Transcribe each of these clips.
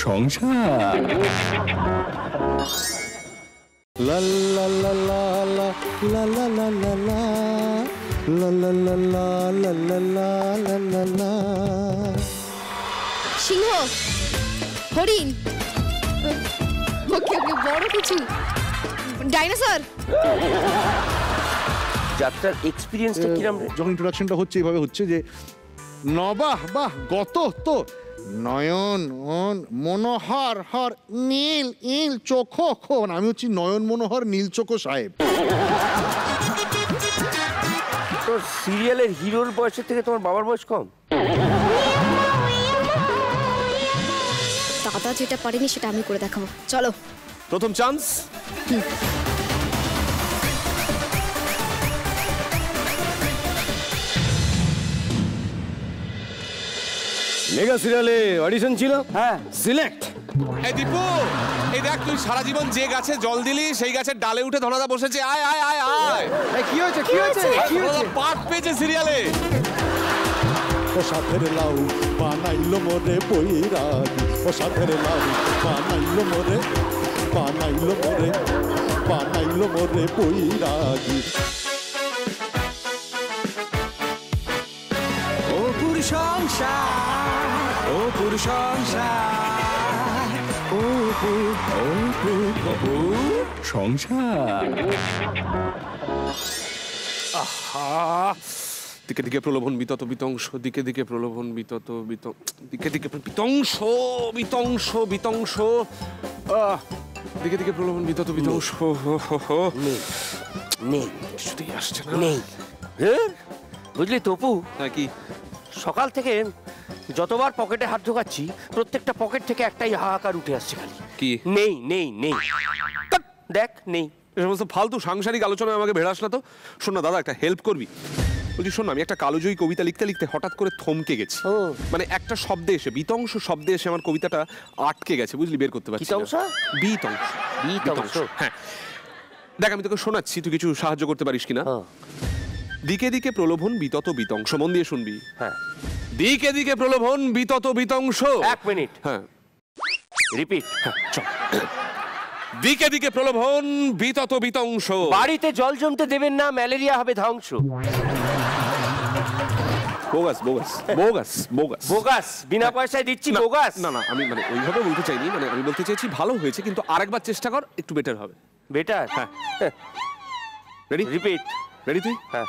সংসার। লা লা লা লা লা লা লা লা লা লা লা লা লা লা লা লা লা লা। সিংহ, হরিণ, ওকে ওকে বড় কিছু, ডাইনোসর। যাত্রার এক্সপেরিয়েন্সটা কিরকম? যখন ইন্ট্রোডাকশনটা হচ্ছে এইভাবে হচ্ছে যে বাহ বাহ গত তো নয়ন মনোহর হর নীল নীল চোখো খো, আমি হচ্ছি নয়ন মনোহর নীল চোখো সাহেব। তো সিরিয়ালের হিরোর বয়সের থেকে তোমার বাবার বয়স কম? দাদা যেটা পারেনি সেটা আমি করে দেখাবো, চলো। প্রথম চান্স। মেগা সিরিয়ালে অডিশন ছিল, হ্যাঁ সিলেক্ট। এই দীপু, এই দেখ তুই সারা জীবন যে গাছে জল দিলি সেই গাছের ডালে উঠে ধনাদা বসেছে। আয় আয় আয় আয়। কি হয়েছে কি হয়েছে কি হয়েছে? পাঠ পেয়েছে সিরিয়ালে। ও সাথের লাউ বানাইলো মোরে বৈরাগী, ও সাথের লাউ বানাইলো মোরে বৈরাগী। ও পুরুষ সংসার, ও পুরুষ সংসার, ও সংসার। দিকে দিকে প্রলোভন বিতত বিতংশ, দিকে দিকে প্রলোভন বিতত দিকে দিকে বিতংশ বিতংশ বিতংশ, দিকে দিকে প্রলোভন বিতত বিতংশ। নেই, কিছুতেই আসছে না। নেই। বুঝলি তপু, কি সকাল থেকে যতবার পকেটে হাত ঢোকাচ্ছি প্রত্যেকটা পকেট থেকে একটাই হাহাকার উঠে আসছে, খালি কি? নেই নেই নেই। দেখ নেই। এই সমস্ত ফালতু সাংসারিক আলোচনায় আমাকে ভেড়াস না তো। শোন না দাদা, একটা হেল্প করবি? বলছি শোন না, আমি একটা কালোজয়ী কবিতা লিখতে লিখতে হঠাৎ করে থমকে গেছি। মানে একটা শব্দে এসে, বিতংশ শব্দে এসে আমার কবিতাটা আটকে গেছে, বুঝলি, বের করতে পারছি না। বিতংশ। বিতংশ, হ্যাঁ। দেখ আমি তোকে শোনাচ্ছি, তুই কিছু সাহায্য করতে পারিস কিনা। দিকে দিকে প্রলোভন বিতত বিতংশ, মন দিয়ে শুনবি। হ্যাঁ। দিকে দিকে প্রলোভন বিতত বিতংশ। 1 মিনিট। হ্যাঁ, রিপিট। চল। দিকে দিকে প্রলোভন বিতত বিতংশ। বাড়িতে জল জমতে দেবেন না, ম্যালেরিয়া হবে ধ্বংস। Bogus bogus bogus bogus bogus, বিনা পয়সায় দিচ্ছি বোগাস। না না, আমি মানে ওইভাবে বলতে চাইনি, মানে আমি বলতে চাইছি ভালো হয়েছে, কিন্তু আরেকবার চেষ্টা কর, একটু বেটার হবে। বেটার? হ্যাঁ। রেডি? রিপিট। রেডি তুই? হ্যাঁ।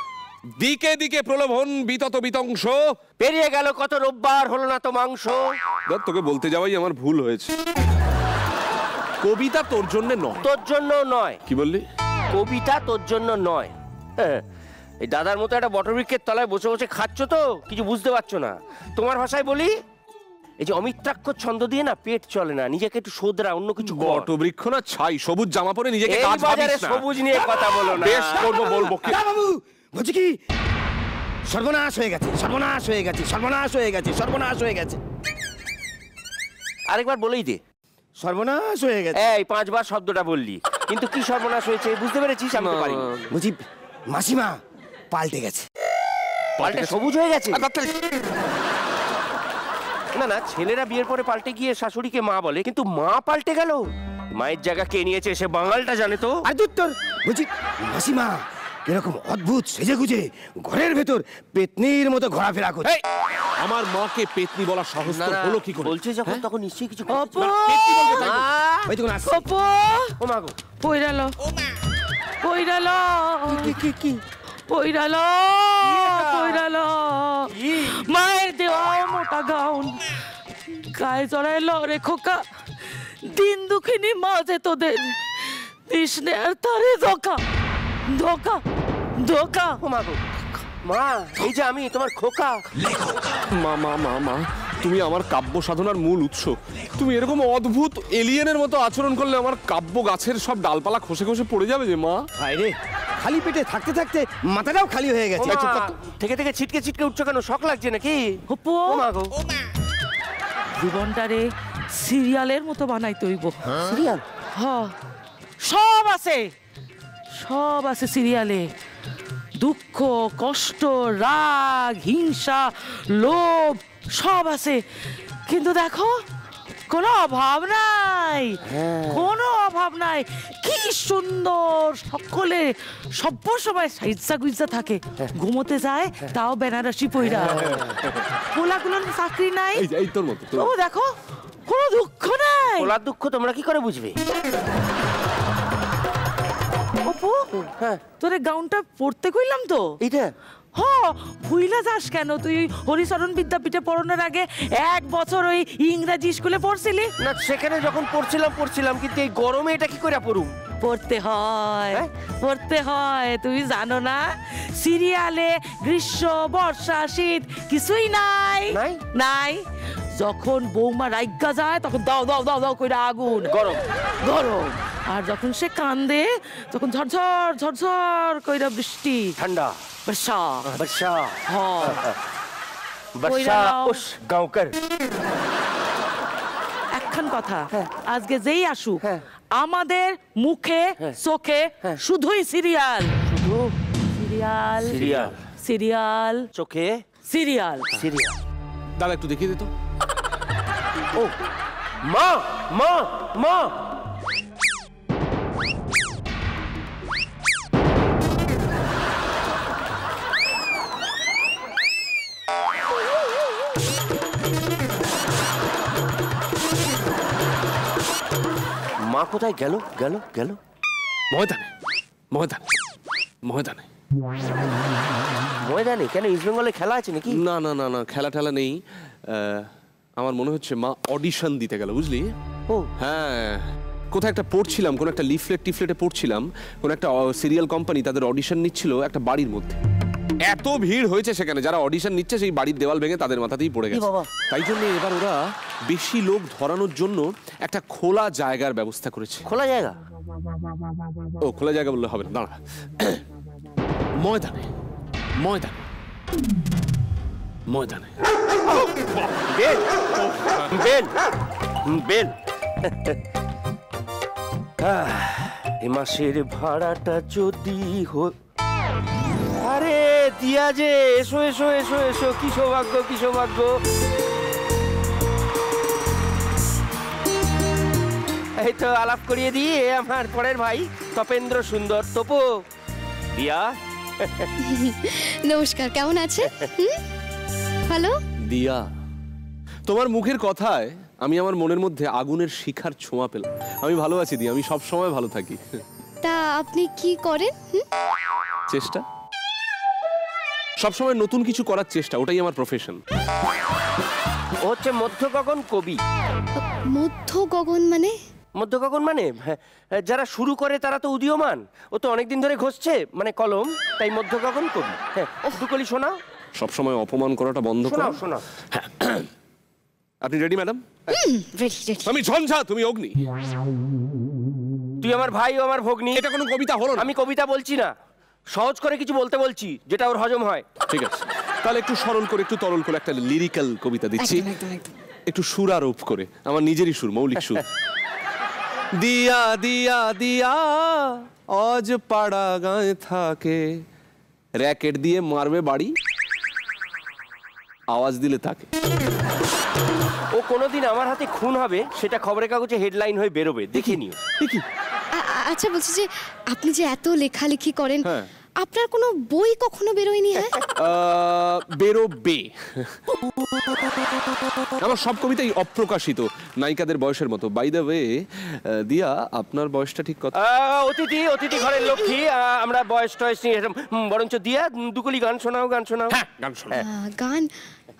দিকে দিকে প্রলোভন বিতত বিতংশ। পেরিয়ে গেল কত রোববার, হলো না তো মাংস। দেখ তোকে বলতে যাওয়াই আমার ভুল হয়েছে। কবিতা তোর জন্য নয়। তোর জন্য নয়। কি বললি? কবিতা তোর জন্য নয়। এই দাদার মতো একটা বটবৃক্ষের তলায় বসে বসে খাচ্ছ তো কিছু বুঝতে পারছো না। তোমার ভাষায় বলি, এই যে অমিত্রাক্ষর ছন্দ দিয়ে না পেট চলে না, নিজেকে একটু শোধরা, অন্য কিছু কর। বটবৃক্ষ না ছাই, সবুজ জামা পরে নিজেকে এই কাজ বাজারে ভাবিস না। সবুজ নিয়ে কথা বলো না। বেশ করবো, বলবো। বাবু বলছি কি, সর্বনাশ হয়ে গেছে, সর্বনাশ হয়ে গেছে, সর্বনাশ হয়ে গেছে, সর্বনাশ হয়ে গেছে। আরেকবার বলেই দে। সর্বনাশ হয়ে গেছে। এই 5 বার শব্দটা বললি, কিন্তু কি সর্বনাশ হয়েছে বুঝতে পেরেছিস? আমি তো পারিনি। বলছি মাসিমা পাল্টে গেছে। পাল্টে সবুজ হয়ে গেছে? না না, ছেলেরা বিয়ের পরে পাল্টে গিয়ে শাশুড়িকে মা বলে, কিন্তু মা পাল্টে গেল। মায়ের জায়গা কে নিয়েছে সে বাঙালটা জানে তো। আর দুত্তর বলছি মাসিমা কিরকম অদ্ভুত সেজে গুজে ঘরের ভেতর পেতনির মতো ঘোরাফেরা করছে। আমার মাকে পেতনি বলা সাহস তোর হলো কি করে? বলছে যখন তখন নিশ্চয়ই কিছু। ওই তো আসছে। ও মা গো, পইরালো পইরালো কি পইরালো পইরালো মায়ের দেওয়া মোটা গাউন গায়ে জড়াইলো রে খোকা। দিন দুঃখিনী মাঝে তোদের কৃষ্ণে আর তারে ধোকা ধোকা ধোকা। ও মা গো, মা এই যে আমি তোমার খোকা। মা মা মা মা, তুমি আমার কাব্য সাধনার মূল উৎস। তুমি এরকম অদ্ভুত এলিয়েনের মতো আচরণ করলে আমার কাব্য গাছের সব ডালপালা খসে খসে পড়ে যাবে যে মা। হায় রে, খালি পেটে থাকতে থাকতে মাথাটাও খালি হয়ে গেছে। থেকে থেকে ছিটকে ছিটকে উঠছো কেন? শখ লাগছে নাকি? হপো ও মা গো, জীবনটারে সিরিয়ালের মতো বানাই তৈব। সিরিয়াল? হ্যাঁ, সব আছে, সব আছে সিরিয়ালে। দুঃখ, কষ্ট, রাগ, হিংসা, লোভ সব আছে, কিন্তু দেখো কোনো অভাব নাই, কোনো অভাব নাই। কি সুন্দর সকলে সভ্য সবাই সাইজা গুইজা থাকে, ঘুমোতে যায় তাও বেনারসি পইরা। পোলাগুলোর চাকরি নাই, এই তোর মতো ও দেখো কোনো দুঃখ নাই। ওলার দুঃখ তোমরা কি করে বুঝবে? অপু, হ্যাঁ তোরে গাউনটা পরতে কইলাম তো। এইটা হ, ভুইলা যাস কেন? তুই হরিচরণ বিদ্যাপীঠে পড়ানোর আগে 1 বছর ওই ইংরেজি স্কুলে পড়ছিলি। না, সেখানে যখন পড়ছিলাম, কিন্তু এই গরমে এটা কি করে পড়ুম? পড়তে হয়, হ্যাঁ? পড়তে হয়। তুমি জানো না সিরিয়ালে গ্রীষ্ম, বর্ষা, শীত কিছুই নাই, নাই? নাই। যখন বৌমা রাইগা যায় তখন দাও দাও দাও দাও কইরা আগুন, গরম গরম। আর যখন সে কান্দে তখন ঝরঝর ঝরঝর কইরা বৃষ্টি, ঠান্ডা, বর্ষা। বর্ষা, হ্যাঁ, বর্ষা কইরাও। উস গাঁওকর। একখান কথা, আজকে যেই আসুক হ্যাঁ। আমাদের মুখে চোখে শুধুই সিরিয়াল, শুধু সিরিয়াল, সিরিয়াল, সিরিয়াল, চোখে সিরিয়াল। সিরিয়াল। দাদা একটু দেখিয়ে দিত। ও মা, মা, মা। মা কোথায় গেল? গেল গেল ময়দানে, ময়দানে, ময়দানে। ময়দানে কেন? ইস্ট বেঙ্গলে খেলা আছে নাকি? না না না না, খেলা টেলা নেই। আমার মনে হচ্ছে মা অডিশন দিতে গেল, বুঝলি? ও হ্যাঁ, কোথায় একটা পড়ছিলাম, কোন একটা লিফলেটে পড়ছিলাম, কোন একটা সিরিয়াল কোম্পানি তাদের অডিশন নিচ্ছিল একটা বাড়ির মধ্যে। এত ভিড় হয়েছে সেখানে, যারা অডিশন নিচ্ছে সেই বাড়ির দেওয়াল ভেঙে তাদের মাথাতেই পড়ে গেছে। বাবা। তাই জন্য এবার ওরা বেশি লোক ধরানোর জন্য একটা খোলা জায়গার ব্যবস্থা করেছে। খোলা জায়গা? ও খোলা জায়গা বললে হবে না, দাঁড়া। ময়দানে, ময়দানে, ময়দানে। Bell, bell, bell. এ মাসের ভাড়াটা যদি আরে দিয়া যে, এসো এসো এসো এসো, কি সৌভাগ্য, কি সৌভাগ্য। এই তো আলাপ করিয়ে দিয়ে আমার পরের ভাই তপেন্দ্র সুন্দর। তপু, দিয়া। নমস্কার, কেমন আছে? ভালো। দিয়া, তোমার মুখের কথায় আমি আমার মনের মধ্যে আগুনের শিখার ছোঁয়া পেলাম। আমি ভালো আছি দিয়া, আমি সব সময় ভালো থাকি। তা আপনি কি করেন? চেষ্টা, সবসময় নতুন কিছু করার চেষ্টা, ওটাই আমার প্রফেশন। ও হচ্ছে মধ্য গগন কবি। মধ্য গগন মানে? মধ্য গগন মানে যারা শুরু করে তারা তো উদীয়মান, ও তো অনেকদিন ধরে ঘষছে, মানে কলম, তাই মধ্য গগন কবি। হ্যাঁ, দুকলি শোনাও। সবসময় অপমান করাটা বন্ধ করো। শোনাও শোনাও। আপনি রেডি ম্যাডাম? Ready ready. আমি ঝঞ্ঝা, তুমি অগ্নি। তুই আমার ভাই, ও আমার ভগ্নী। এটা কোনো কবিতা হলো না। আমি কবিতা বলছি না, সহজ করে কিছু বলতে বলছি যেটা ওর হজম হয়। ঠিক আছে, তাহলে একটু সরল করে, একটু তরল করে একটা লিরিক্যাল কবিতা দিচ্ছি, একদম একদম একদম। একটু সুরারোপ করে, আমার নিজেরই সুর, মৌলিক সুর। দিয়া দিয়া দিয়া আজ পাড়া গায়ে থাকে, র্যাকেট দিয়ে মারবে বাড়ি, আওয়াজ দিলে তাকে। ও কোনোদিন আমার হাতে খুন হবে সেটা খবরের কাগজে হেডলাইন হয়ে বেরোবে, দেখে নিও। আচ্ছা, বলছি যে আপনি যে এত লেখালেখি করেন, হ্যাঁ। আপনার কোনো বই কখনো বেরোয়নি? হ্যাঁ, বেরোবে। আমার সব কবিতাই অপ্রকাশিত, নায়িকাদের বয়সের মতো। বাই দ্য ওয়ে দিয়া, আপনার বয়সটা ঠিক কত? অতিথি, অতিথি ঘরের লক্ষ্মী, আমরা বয়স টয়স নিয়ে বরঞ্চ দিয়া দুকলি গান শোনাও, গান শোনাও। হ্যাঁ, গান শোনো। গান?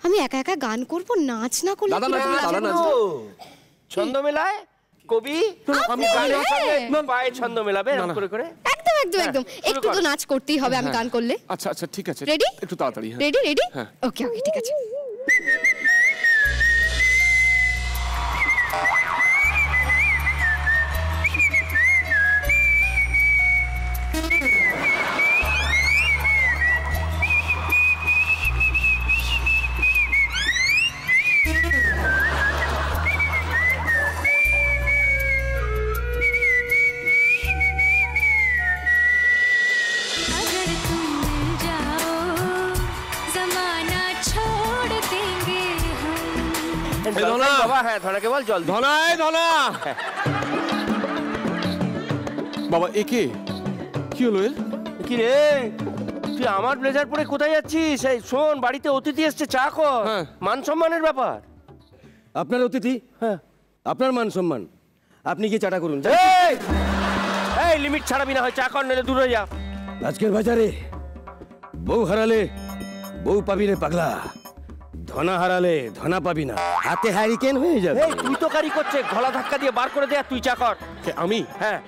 আমি একা একা গান করব? নাচ না করলে দাদা কি নাচবে, হবে? দাদা নাচবে। ছন্দ মেলায় কবি, আমি গানের সঙ্গে পায়ে ছন্দ মেলাবে এরকম করে করে। একদম একদম একদম। একটু তো নাচ করতেই হবে আমি গান করলে। আচ্ছা আচ্ছা, ঠিক আছে, Ready? একটু তাড়াতাড়ি। হ্যাঁ। Ready ready? হ্যাঁ। ওকে ওকে, ঠিক আছে। अगर तुम मिल जाओ जमाना छोड़ देंगे হ্যাঁ ধনাকে বল জল দিতে। ধনায় ধনা বাবা একে কি হলো এর? কি রে তুই আমার ব্লেজার পরে কোথায় যাচ্ছিস? এই শোন, বাড়িতে অতিথি এসছে, চা কর। হ্যাঁ। মান সম্মানের ব্যাপার। আপনার অতিথি, হ্যাঁ আপনার মান সম্মান, আপনি কি চাটা করুন। এই এই লিমিট ছাড়াবি না হয়, চা কর, নইলে দূরে যা। আজকের বাজারে বউ হারালে বউ পাবি রে পাগলা, ধনা হারালে ধনা পাবি না, হাতে হ্যারিকেন হয়ে যাবে। এই তুই তো কারি করছে, গলা ধাক্কা দিয়ে বার করে দে আর তুই চা কর। আমি? হ্যাঁ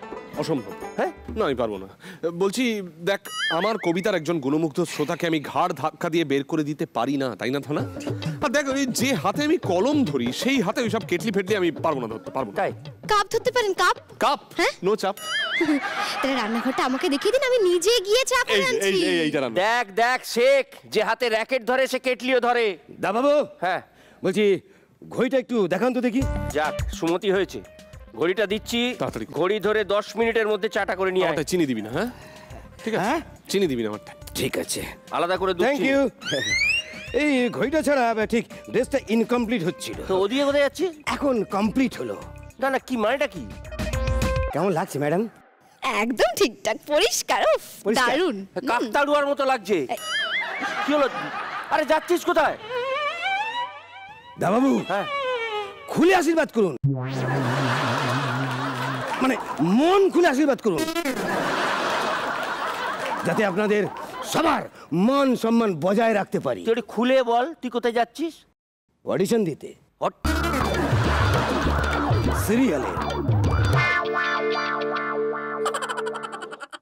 অসম্ভব। হ্যাঁ না আমি পারবো না। বলছি দেখ, আমার কবিতার একজন গুণমুগ্ধ শ্রোতাকে আমি ঘাড় ধাক্কা দিয়ে বের করে দিতে পারি না, তাই না ধনা? আর দেখ ওই যে হাতে আমি কলম ধরি সেই হাতে ওইসব কেটলি ফেটলি আমি পারবো না ধরতে, পারবো না। তাই কাপ ধরতে পারেন? কাপ? কাপ নো চাপ। তাহলে রান্নাঘরটা আমাকে দেখিয়ে দিন, আমি নিজে গিয়ে চা এই করে এই আনছি। এই এইটা রান্না। দেখ দেখ শেখ, যে হাতে র্যাকেট ধরে সে কেটলিও ধরে। দা বাবু, হ্যাঁ বলছি ঘড়িটা একটু দেখান তো দেখি। যাক সুমতি হয়েছে, ঘড়িটা দিচ্ছি। তাড়াতাড়ি। ঘড়ি ধরে 10 মিনিটের মধ্যে চাটা করে নিয়ে আয়। আমারটা চিনি দিবি না? হ্যাঁ ঠিক আছে, হ্যাঁ? চিনি দিবি না আমারটা। ঠিক আছে, আলাদা করে দুধ থ্যাংক চিনি। ইউ। এই ঘড়িটা ছাড়া ঠিক ড্রেসটা ইনকমপ্লিট হচ্ছিল, তো ওদিকে কোথায় যাচ্ছিস? এখন কমপ্লিট হলো। না না, কি মানেটা কি? কেমন লাগছে ম্যাডাম? একদম ঠিকঠাক, পরিষ্কার, উফ, পরিষ্কার? দারুণ। কাকতাড়ুয়ার মতো লাগছে। কি হলো? আরে যাচ্ছিস কোথায়? দা বাবু, হ্যাঁ খুলে আশীর্বাদ করুন, মানে মন খুলে আশীর্বাদ করুন, যাতে আপনাদের সবার মান সম্মান বজায় রাখতে পারি। তুই একটু খুলে বল, তুই কোথায় যাচ্ছিস? অডিশন দিতে হট। সিরিয়ালে।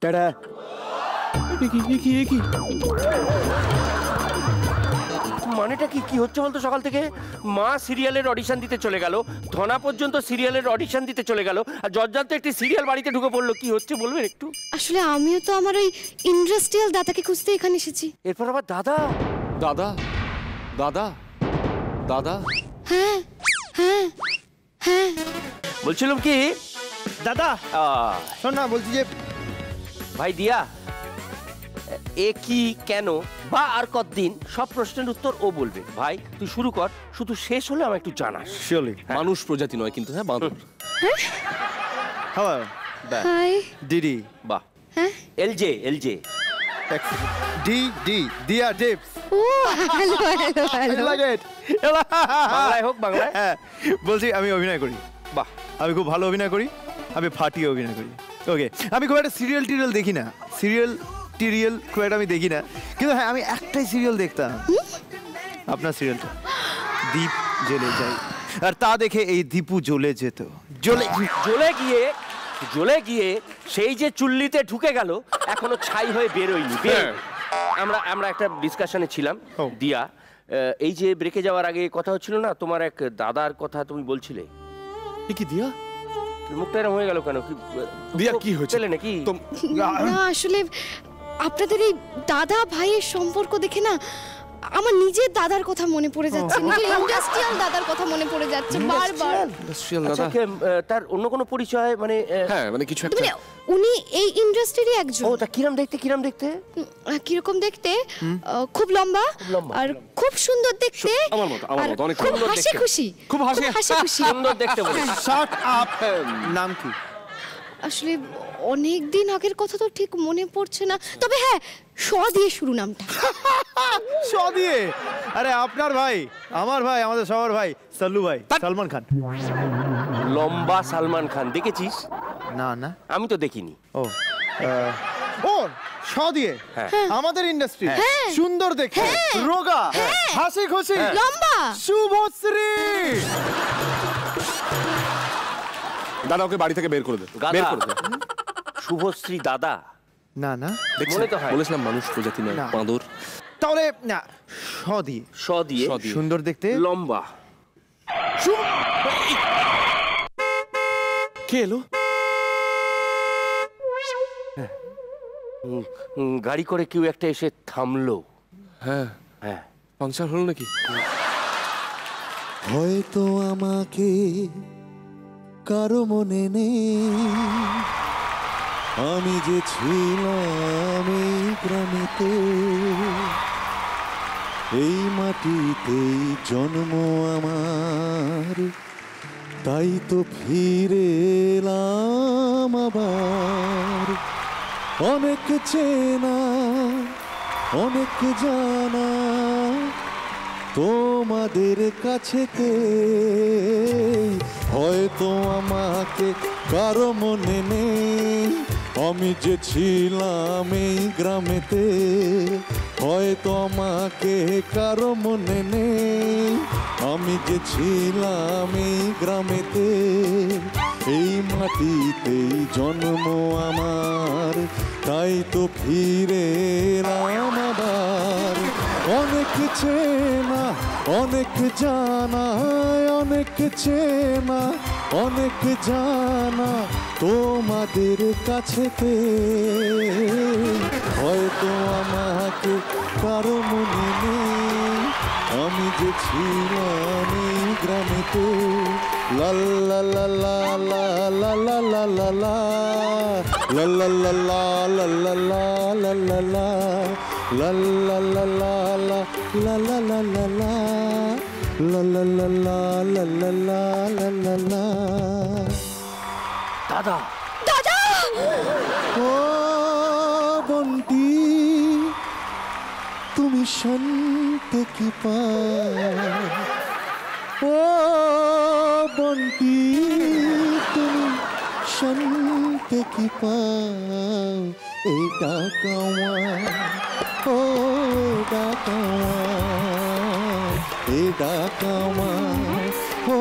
টাটা। মানেটা কি? কি হচ্ছে বলতো সকাল থেকে? মা সিরিয়ালের অডিশন দিতে চলে গেল, ধনা পর্যন্ত সিরিয়ালের অডিশন দিতে চলে গেল, আর জর্জান্ত একটি সিরিয়াল বাড়িতে ঢুকে পড়লো। কি হচ্ছে বলবেন একটু? আসলে আমিও তো আমার ওই ইন্ডাস্ট্রিয়াল দাদাকে খুঁজতে এখানে এসেছি। এরপর আবার দাদা? দাদা দাদা দাদা হ্যাঁ হ্যাঁ হ্যাঁ। বলছিলাম কি দাদা শোন না, বলছি যে ভাই দিয়া, এ কি, কেন বা আর কতদিন, সব প্রশ্নের উত্তর ও বলবে। ভাই তুই শুরু কর, শুধু শেষ হলে আমার একটু জানাস। শিওরলি। মানুষ প্রজাতি নয় কিন্তু, হ্যাঁ বাঁদর। Hello hi. ডিডি বাহ। হ্যাঁ। এলজে এলজে ডি ডি দিয়া ডিপস ও হ্যালো হ্যালো হ্যালো। লাগে বাংলায় হোক, বাংলায়। হ্যাঁ, বলছি আমি অভিনয় করি। বাহ। আমি খুব ভালো অভিনয় করি, আমি ফাটিয়ে অভিনয় করি। ওকে, আমি খুব একটা সিরিয়াল টিরিয়াল দেখি না, সিরিয়াল টিরিয়াল খুব একটা আমি দেখি না, কিন্তু হ্যাঁ আমি একটাই সিরিয়াল দেখতাম, আপনার সিরিয়ালটা, দীপ জ্বলে যায়, আর তা দেখে এই দীপু জ্বলে যেত, জ্বলে জ্বলে গিয়ে সেই যে চুল্লিতে ঢুকে গেল, এখনো ছাই হয়ে বেরোয়নি। আমরা একটা ডিসকাশনে ছিলাম ও। দিয়া, এই যে ব্রেকে যাওয়ার আগে কথা হচ্ছিল না, তোমার এক দাদার কথা তুমি বলছিলে। কি দিয়া? মুখটা এরকম হয়ে গেল কেন? কি দিয়া কি হয়েছে? পেলে নাকি? না আসলে আপনাদের এই দাদা ভাইয়ের সম্পর্ক দেখে না আমার নিজের দাদার কথা মনে পড়ে যাচ্ছে, নিজের ইন্ডাস্ট্রিয়াল দাদার কথা মনে পড়ে যাচ্ছে বারবার। ইন্ডাস্ট্রিয়াল আচ্ছা, দাদা? তার অন্য কোনো পরিচয় মানে? হ্যাঁ মানে কিছু একটা। মানে উনি এই ইন্ডাস্ট্রিরই একজন। ও তা কিরম দেখতে, কিরম দেখতে? কিরকম দেখতে? খুব লম্বা আর খুব সুন্দর দেখতে, আমার মতো, আমার আর মতো, অনেক খুব সুন্দর হাসি দেখতে। খুশি, খুব হাসি খুশি। সুন্দর দেখতে বলে। Shut up. নাম কি? আসলে অনেক দিন আগের কথা তো ঠিক মনে পড়ছে না, তবে হ্যাঁ স দিয়ে শুরু নামটা। শ দিয়ে? আরে আপনার ভাই, আমার ভাই, আমাদের সবার ভাই, সাল্লু ভাই, সালমান খান। লম্বা সালমান খান দেখেছিস? না না, আমি তো দেখিনি। ও ও শ দিয়ে? হ্যাঁ। আমাদের ইন্ডাস্ট্রি, সুন্দর দেখতে, রোগা, হাসি খুশি, লম্বা। শুভশ্রী। দাদা ওকে বাড়ি থেকে বের করে দে, গাধা। বের করে দে। শুভশ্রী দাদা? না না, মনে তো হয়। বলেছিলাম মানুষ প্রজাতি নয়, না। বাঁদর। তাহলে না, শ দিয়ে, স দিয়ে? স দিয়ে। সুন্দর দেখতে, লম্বা। কে এলো? গাড়ি করে কেউ একটা এসে থামলো। হ্যাঁ, হ্যাঁ। পাংচার হলো নাকি? হয়তো আমাকে কারো মনে নেই, আমি যে ছিলাম এই গ্রামেতে, এই মাটিতেই জন্ম আমার, তাই তো ফিরে এলাম আবার। অনেক চেনা অনেক জানা তোমাদের কাছেতে, হয়তো আমাকে কারো মনে নেই আমি যে ছিলাম এই গ্রামেতে, হয়তো আমাকে কারো মনে নেই আমি যে ছিলাম এই গ্রামেতে। এই মাটিতেই জন্ম আমার, তাই তো ফিরে এলাম আবার। অনেক চেনা অনেক জানা, অনেক চেনা অনেক জানা তোমাদের কাছেতে, হয়তো আমাকে কারো মনে নেই আমি যে ছিলাম এই গ্রামেতে। লা লা লা লা লা লা লা লা লা লা লা লা লা লা লা লা লা লা লা la la la la la la la la la la la la la la la la la la la দাদা দাদা ও বন্টি তুমি শান্তি কি পাও, ও বন্টি তুমি শান্তি কি পাও, এটা কাওয়া ও এটা কাওয়া ও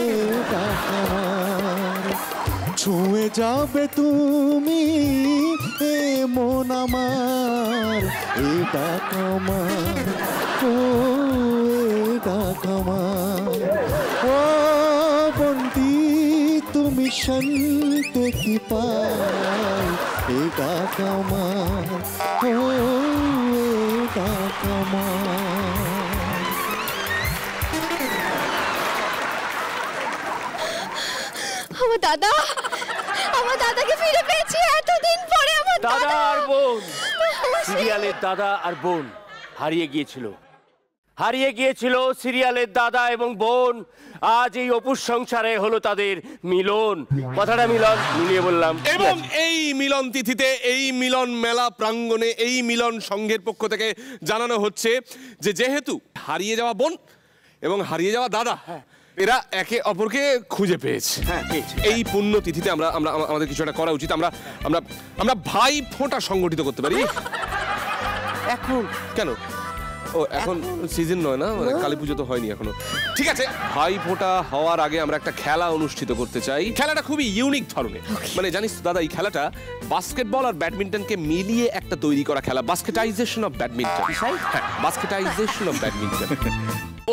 এটা কাওয়া। ছুঁয়ে যাবে তুমি এ মন আমার, এটা কামার ও এটা কামার। ও বন্টি তুমি শান্তি কি পাও, এটা কামার ও এটা কামার। আমার দাদা, আমার দাদাকে ফিরে পেয়েছি এতদিন পরে। আমার দাদা আর বোন, সিরিয়ালের দাদা আর বোন হারিয়ে গিয়েছিল, হারিয়ে গিয়েছিল সিরিয়ালের দাদা এবং বোন। আজ এই অপুর সংসারে হলো তাদের মিলন। কথাটা মিলন মিলিয়ে বললাম। এবং এই মিলন তিথিতে, এই মিলন মেলা প্রাঙ্গণে, এই মিলন সংঘের পক্ষ থেকে জানানো হচ্ছে যে যেহেতু হারিয়ে যাওয়া বোন এবং হারিয়ে যাওয়া দাদা এরা একে অপরকে খুঁজে পেয়েছে, এই পুণ্য তিথিতে আমরা আমরা আমাদের কিছু একটা করা উচিত। আমরা আমরা আমরা ভাই ফোঁটা সংগঠিত করতে পারি এখন। কেন? ও এখন সিজন নয় না, মানে কালী পুজো তো হয়নি এখনো। ঠিক আছে, ভাই ফোঁটা হওয়ার আগে আমরা একটা খেলা অনুষ্ঠিত করতে চাই। খেলাটা খুবই ইউনিক ধরনের, মানে জানিস তো দাদা এই খেলাটা বাস্কেটবল আর ব্যাডমিন্টনকে মিলিয়ে একটা তৈরি করা খেলা, বাস্কেটাইজেশন অফ ব্যাডমিন্টন। হ্যাঁ, basketization of badminton.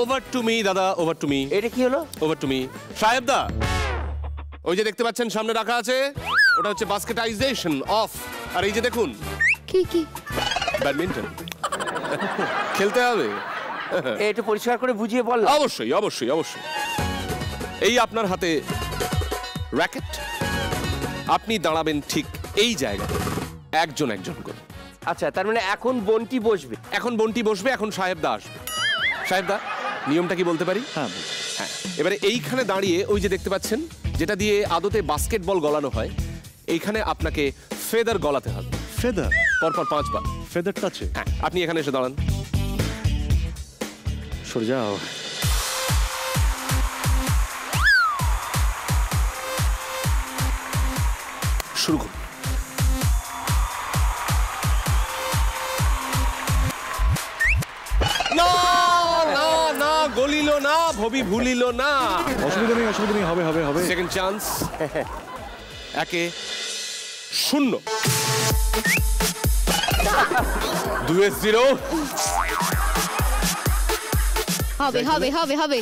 Over to me দাদা, ওভার টু মি। এটা কি হলো? ওভার টু মি সাহেব দা, ওই যে দেখতে পাচ্ছেন সামনে রাখা আছে, ওটা হচ্ছে বাস্কেটাইজেশন অফ, আর এই যে দেখুন কি কি ব্যাডমিন্টন। খেলতে হবে, একটু পরিষ্কার করে বুঝিয়ে বল। অবশ্যই অবশ্যই অবশ্যই। এই আপনার হাতে র্যাকেট, আপনি দাঁড়াবেন ঠিক এই জায়গায় একজন একজন করে। আচ্ছা, তার মানে এখন বন্টি বসবে? এখন বন্টি বসবে, এখন সাহেবদা আসবে। সাহেবদা, নিয়মটা কি বলতে পারি? হ্যাঁ হ্যাঁ, এবারে এইখানে দাঁড়িয়ে ওই যে দেখতে পাচ্ছেন যেটা দিয়ে আদতে বাস্কেটবল গলানো হয়, এইখানে আপনাকে ফেদার গলাতে হবে। ফেদার পরপর 5 বার। ফেদার টাচে হ্যাঁ, আপনি এখানে এসে দাঁড়ান। সরে যাও। শুরু করুন। না না না, গলিল না, ভবি ভুলিল না। অসুবিধা নেই, অসুবিধা নেই, হবে হবে হবে। Second chance. 1-0, 2-0। হবে হবে হবে হবে।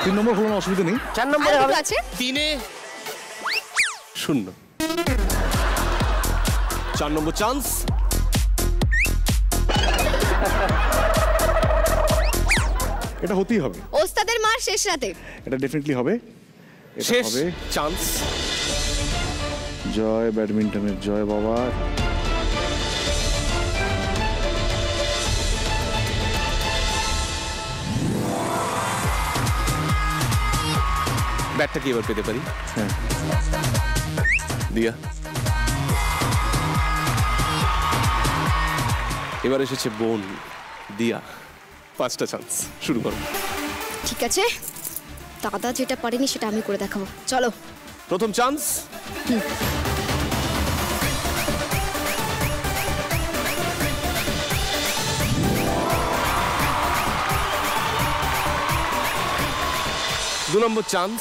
3 নম্বর হলো না, অসুবিধা নেই। 4 নম্বরে হবে। আছে 3-0। 4 নম্বর চান্স। এটা হতেই হবে, ওস্তাদের মার শেষ রাতে। এটা ডেফিনেটলি হবে। এটা শেষ হবে। চান্স। জয় ব্যাডমিন্টনের জয় বাবা। ব্যাটটা কি এবার পেতে পারি? হ্যাঁ। দিয়া, এবার এসেছে বোন দিয়া। 5টা চান্স, শুরু করো। ঠিক আছে, দাদা যেটা পারেনি সেটা আমি করে দেখাবো, চলো। প্রথম চান্স। দু নম্বর চান্স।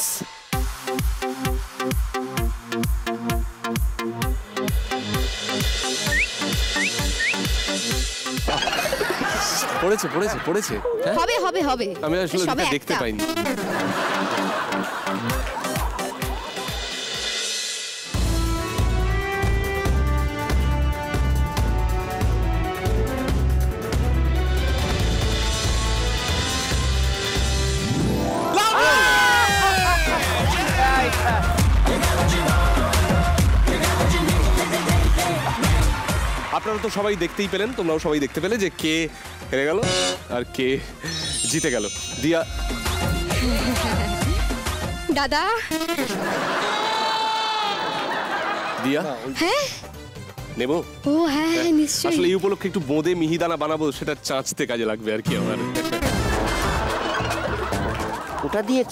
পড়েছে পড়েছে পড়েছে। হ্যাঁ? হবে হবে হবে, আমি আসলে সবে ওটা দেখতে একটা। পাইনি। আপনারা তো সবাই দেখতেই পেলেন, তোমরাও সবাই দেখতে পেলে যে কে হেরে গেল আর কে জিতে গেল। দিয়া, দাদা। দিয়া হ্যাঁ নেব। ও হ্যাঁ হ্যাঁ নিশ্চয়ই। আসলে এই উপলক্ষে একটু বোঁদে মিহিদানা বানাবো, সেটা চাঁচতে কাজে লাগবে আর কি আমার। ওটা দিয়ে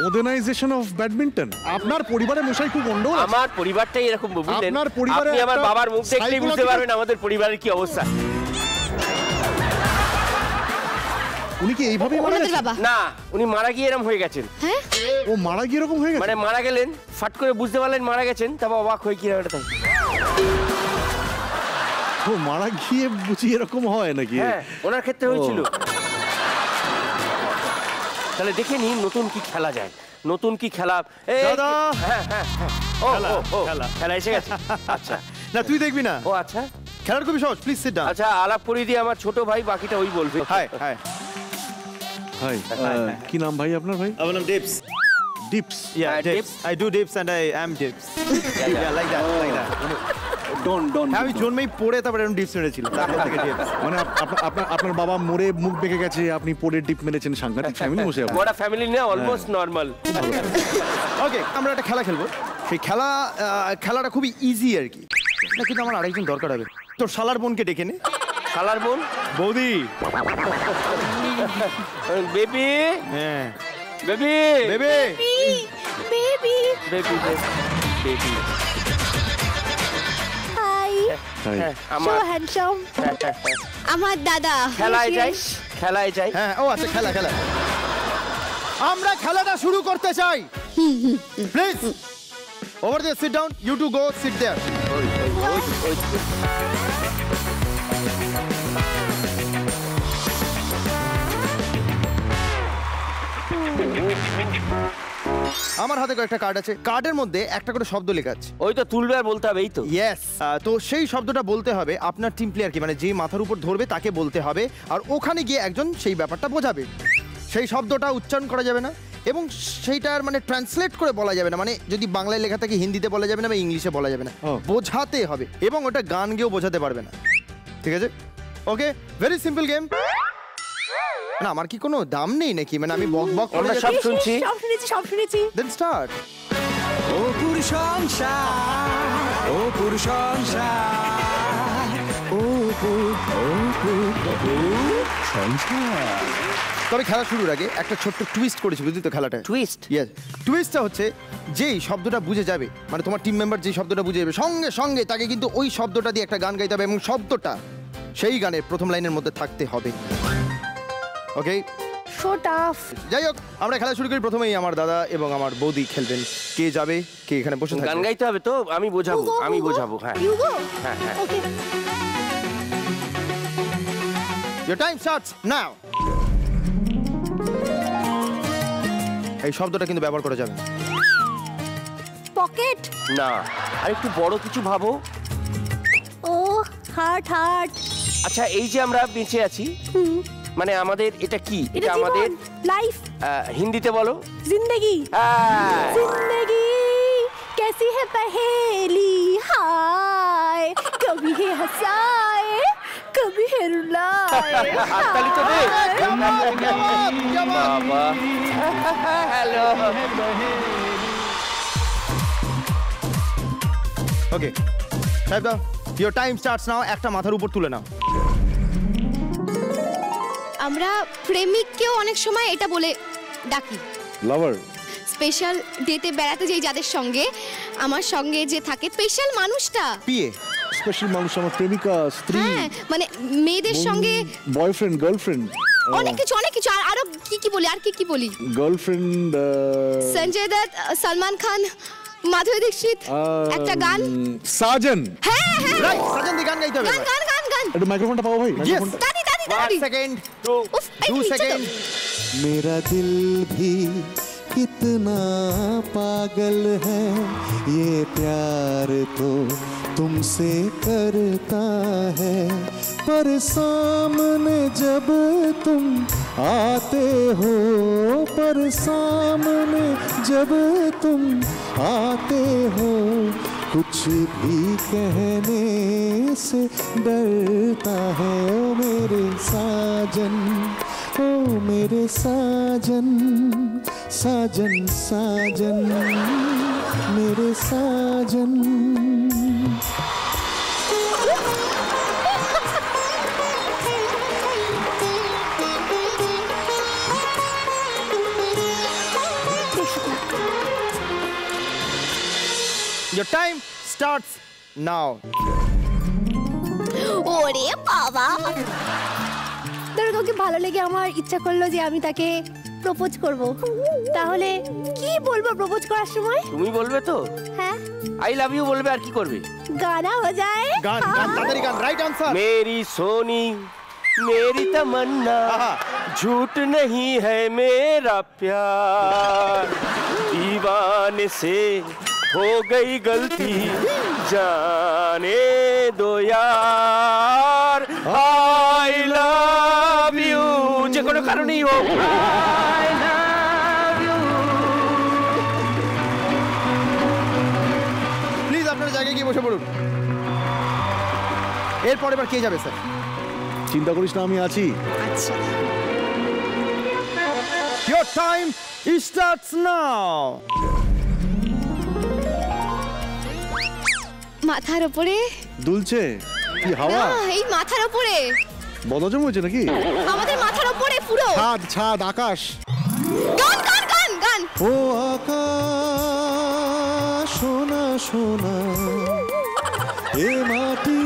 মডার্নাইজেশন অফ ব্যাডমিন্টন। আপনার পরিবারে মশাই খুব গন্ডগোল আছে। আমার পরিবারটাই এরকম বুঝলেন। আপনার পরিবারে আপনি আমার একটা বাবার মুখ দেখলেই বুঝতে psychological- পারবেন আমাদের পরিবারের কি অবস্থা। উনি কি এইভাবেই মারা ওনাদের গেছেন? বাবা। না, উনি মারা গিয়ে এরকম হয়ে গেছেন। হ্যাঁ ও মারা গিয়ে এরকম হয়ে গেছে? মানে মারা গেলেন, ফাট করে বুঝতে পারলেন মারা গেছেন, তারপর অবাক হয়ে কি একটা তাই। ও মারা গিয়ে বুঝি এরকম হয় নাকি? হ্যাঁ, ওনার ক্ষেত্রে হয়েছিল। তাহলে দেখে নিন নতুন কি খেলা যায়, নতুন কি খেলা। এই, দাদা! হ্যাঁ হ্যাঁ হ্যাঁ, ও ও ও, খেলা এসে গেছে। আচ্ছা, না তুই দেখবি না, ও আচ্ছা খেলার খুবই সহজ, প্লিজ সিট ডাউন। আচ্ছা, আলাপ করিয়ে দিয়ে আমার ছোট ভাই, বাকিটা ওই বলবে। হাই হাই ভাই কি নাম ভাই আপনার? ভাই আমার নাম dips. Dips. Yeah, dips. dips. I do dips and I am dips. Yeah, like that, like that. হ্যাঁ, আমি জন্মেই পড়ে তারপরে এরকম ডিপস মেরেছিল, তারপর থেকে ডিপস। মানে আপনার বাবা মরে মুখ বেঁকে গেছে, আপনি পড়ে ডিপ মেরেছেন। সাংঘাতিক ফ্যামিলি বসে আপনার। বড় ফ্যামিলি না, অলমোস্ট নরমাল। ওকে, আমরা একটা খেলা খেলবো। সেই খেলাটা খুবই ইজি আর কি। না, কিন্তু আমার আরেকজন দরকার হবে। তোর শালার বোনকে ডেকে নে। শালার বোন, বৌদি। বেবি হ্যাঁ, বেবি বেবে। Baby baby baby. হাই তাই। আমার সো হ্যান্ডসাম। আমার দাদা। খেলায় যাই, খেলায় যাই। হ্যাঁ, ও আচ্ছা, খেলা। আমরা খেলাটা শুরু করতে চাই। Please over there, sit down. You two go sit there. আমার হাতে কয়েকটা কার্ড আছে, কার্ডের মধ্যে একটা করে শব্দ লেখা আছে। ওই তো তুলবে আর বলতে হবে, এই তো। ইয়েস, তো সেই শব্দটা বলতে হবে আপনার টিম প্লেয়ারকে, মানে যে মাথার উপর ধরবে তাকে বলতে হবে, আর ওখানে গিয়ে একজন সেই ব্যাপারটা বোঝাবে। সেই শব্দটা উচ্চারণ করা যাবে না, এবং সেইটার মানে ট্রান্সলেট করে বলা যাবে না। মানে যদি বাংলায় লেখা থাকে হিন্দিতে বলা যাবে না বা ইংলিশে বলা যাবে না, বোঝাতে হবে, এবং ওটা গান গেয়েও বোঝাতে পারবে না। ঠিক আছে? ওকে, ভেরি সিম্পল গেম। না, আমার কি কোনো দাম নেই নাকি? মানে আমি বক বক করে আমরা সব শুনছি। সব শুনেছি। Then start. ও পুরুষংসা, ও পুরুষংসা, তবে খেলা শুরুর আগে একটা ছোট্ট টুইস্ট করেছি, বুঝলি তো খেলাটা? টুইস্ট। ইয়েস, টুইস্টটা হচ্ছে যেই শব্দটা বুঝে যাবে, মানে তোমার টিম মেম্বার যেই শব্দটা বুঝে যাবে, সঙ্গে সঙ্গে তাকে কিন্তু ওই শব্দটা দিয়ে একটা গান গাইতে হবে, এবং শব্দটা সেই গানের প্রথম লাইনের মধ্যে থাকতে হবে। ওকে, সো টাফ। যাই হোক, আমরা খেলা শুরু করি। প্রথমেই আমার দাদা এবং আমার বৌদি খেলবেন। কে যাবে, কে এখানে বসে গান থাকবে? গাইতে হবে তো, আমি বোঝাবো, আমি বোঝাবো। হ্যাঁ ইউ গো। হ্যাঁ হ্যাঁ। ওকে। Your time starts now. এই শব্দটা কিন্তু ব্যবহার করা যাবে না। পকেট। না, আর একটু বড় কিছু ভাবো। ও হার্ট হার্ট। আচ্ছা, এই যে আমরা বেঁচে আছি, মানে আমাদের এটা কি? এটা আমাদের লাইফ। হিন্দিতে বলো। जिंदगी। হ্যাঁ। जिंदगी कैसी है पहेली, हाय कभी है हंसाए আমি হেরুলাই হাততালি তো দে বাবা হ্যালো ওকে সাহেব দাও ইওর টাইম স্টার্টস নাও একটা মাথার উপর তুলে নাও আমরা প্রেমিককেও অনেক সময় এটা বলে ডাকি লাভার স্পেশাল ডেতে বেড়াতে যাই যাদের সঙ্গে আমার সঙ্গে যে থাকে স্পেশাল মানুষটা পিএ স্পেশাল মানুষ আমার প্রেমিকা স্ত্রী হ্যাঁ মানে মেয়েদের সঙ্গে বয়ফ্রেন্ড গার্লফ্রেন্ড অনেক কিছু আর আরো কি বলি আর কি বলি গার্লফ্রেন্ড সঞ্জয় দত্ত সালমান খান মাধুরী দীক্ষিত একটা গান সাজন হ্যাঁ হ্যাঁ রাইট সাজন দি গান গাইতে হবে গান একটু মাইক্রোফোনটা পাবো ভাই Yes. দাদি 1 সেকেন্ড উফ, এই 2 নিচে তো। সেকেন্ড मेरा दिल भी कितना पागल है ये प्यार तो तुमसे करता है पर सामने जब तुम आते हो पर सामने जब तुम आते हो कुछ भी कहने से डरता है ओ मेरे साजन ओ मेरे साजन साजन साजन मेरे साजन Your time starts now. ওরে বাবা ধরো কাউকে ভালো লেগে আমার ইচ্ছা করলো যে আমি তাকে প্রপোজ করব তাহলে কি বলবো প্রপোজ করার সময় তুমি বলবে তো হ্যাঁ আই লাভ ইউ বলবে আর কি করবে গানা हो जाए গান তাড়াতাড়ি গান রাইট আনসার मेरी सोनी मेरी तमन्ना झूठ नहीं है मेरा प्यार दीवाने से हो गई गलती जाने दो यार आई लव यू যে কোনো কারণেই হোক I love you প্লিজ আপনার জায়গায় গিয়ে বসে পড়ুন এরপর এবার কে যাবে স্যার চিন্তা করিস না আমি আছি আচ্ছা Your time starts now. মাথার উপরে দুলছে কি হাওয়া না এই মাথার উপরে বদহজম হয়েছে নাকি আমাদের মাথার উপরে পুরো ছাদ আকাশ গান ও আকাশ সোনা সোনা এ মাটি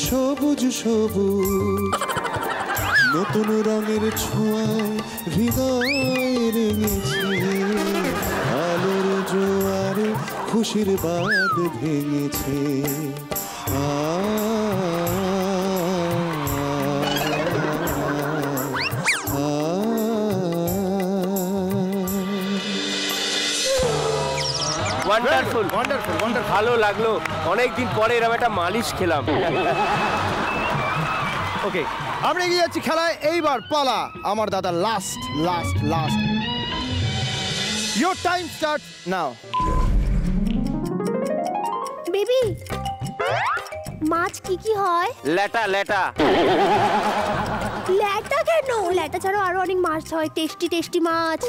সবুজ সবুজ নতুন রঙের ছোঁয়ায় হৃদয় রেঙেছে আলোর জোয়ারে খুশির বাঁধ ভেঙেছে ওয়ান্ডারফুল ভালো লাগলো অনেকদিন পরে এরকম একটা মালিশ খেলাম ওকে আমরা এগিয়ে যাচ্ছি খেলায় এইবার পালা আমার দাদা last Your time starts now. Baby মাছ কি হয় লেটা ল্যাটা কেন ল্যাটা ছাড়াও আরো অনেক মাছ হয় টেস্টি মাছ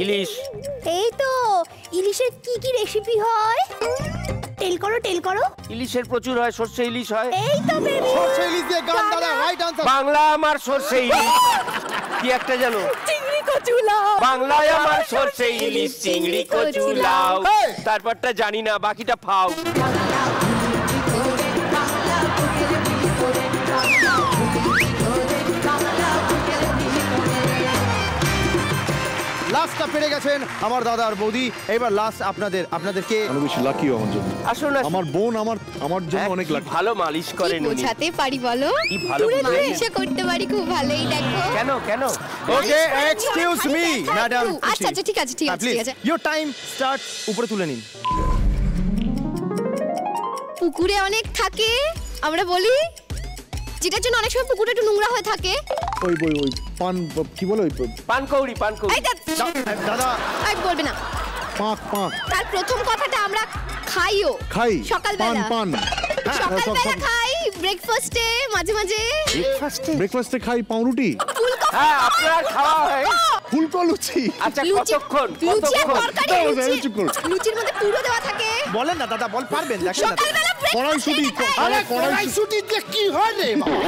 ইলিশ এই তো ইলিশের কি রেসিপি হয় টেল করো ইলিশের প্রচুর হয় সর্ষে ইলিশ হয় এই তো বেবি সরষে ইলিশ দিয়ে গান দাদা রাইট আনসার বাংলা আমার সর্ষে ইলিশ কি একটা জানো চিংড়ি কচুলাও বাংলায় আমার সর্ষে ইলিশ চিংড়ি কচুলাও তারপরটা জানি না বাকিটা ফাও লাস্টটা পেরে গেছেন আমার দাদা আর বৌদি এবার লাস্ট আপনাদেরকে অনেক বেশি লাকি আমার জন্য আসলে আমার বোন আমার জন্য অনেক কি লাকি ভালো মালিশ করেন উনি বোঝাতে পারি বলো কি ভালো পুরো বুঝেছেন। এসে করতে পারি খুব ভালোই দেখো কেন ওকে এক্সকিউজ মি ম্যাডাম আচ্ছা ঠিক আছে ইওর টাইম স্টার্ট উপরে তুলে নিন পুকুরে অনেক থাকে আমরা বলি যেটার জন্য অনেক সময় পুকুরটা একটু নোংরা হয়ে থাকে ওই পান কি বলে ওই পানকৌড়ি এই দাদা আর বলবে না পাঁক তার প্রথম কথাটা আমরা খাইও খাই সকালবেলা পান সকালবেলা খাই ব্রেকফাস্টে মাঝে মাঝে ব্রেকফাস্টে খাই পাউরুটি, হ্যাঁ আপনার খাওয়া হয়। ফুলকো লুচি। আচ্ছা লুচি কতক্ষণ লুচি আর কতক্ষণ তরকারি দাও, লুচি। চুপ করো। লুচির মধ্যে পুরো দেওয়া থাকে। বলেন না দাদা, বল পারবেন, দেখেন না। সকালবেলা কড়াইশুঁটি, কড়াইশুঁটি দিয়ে কি হয় রে বাবা?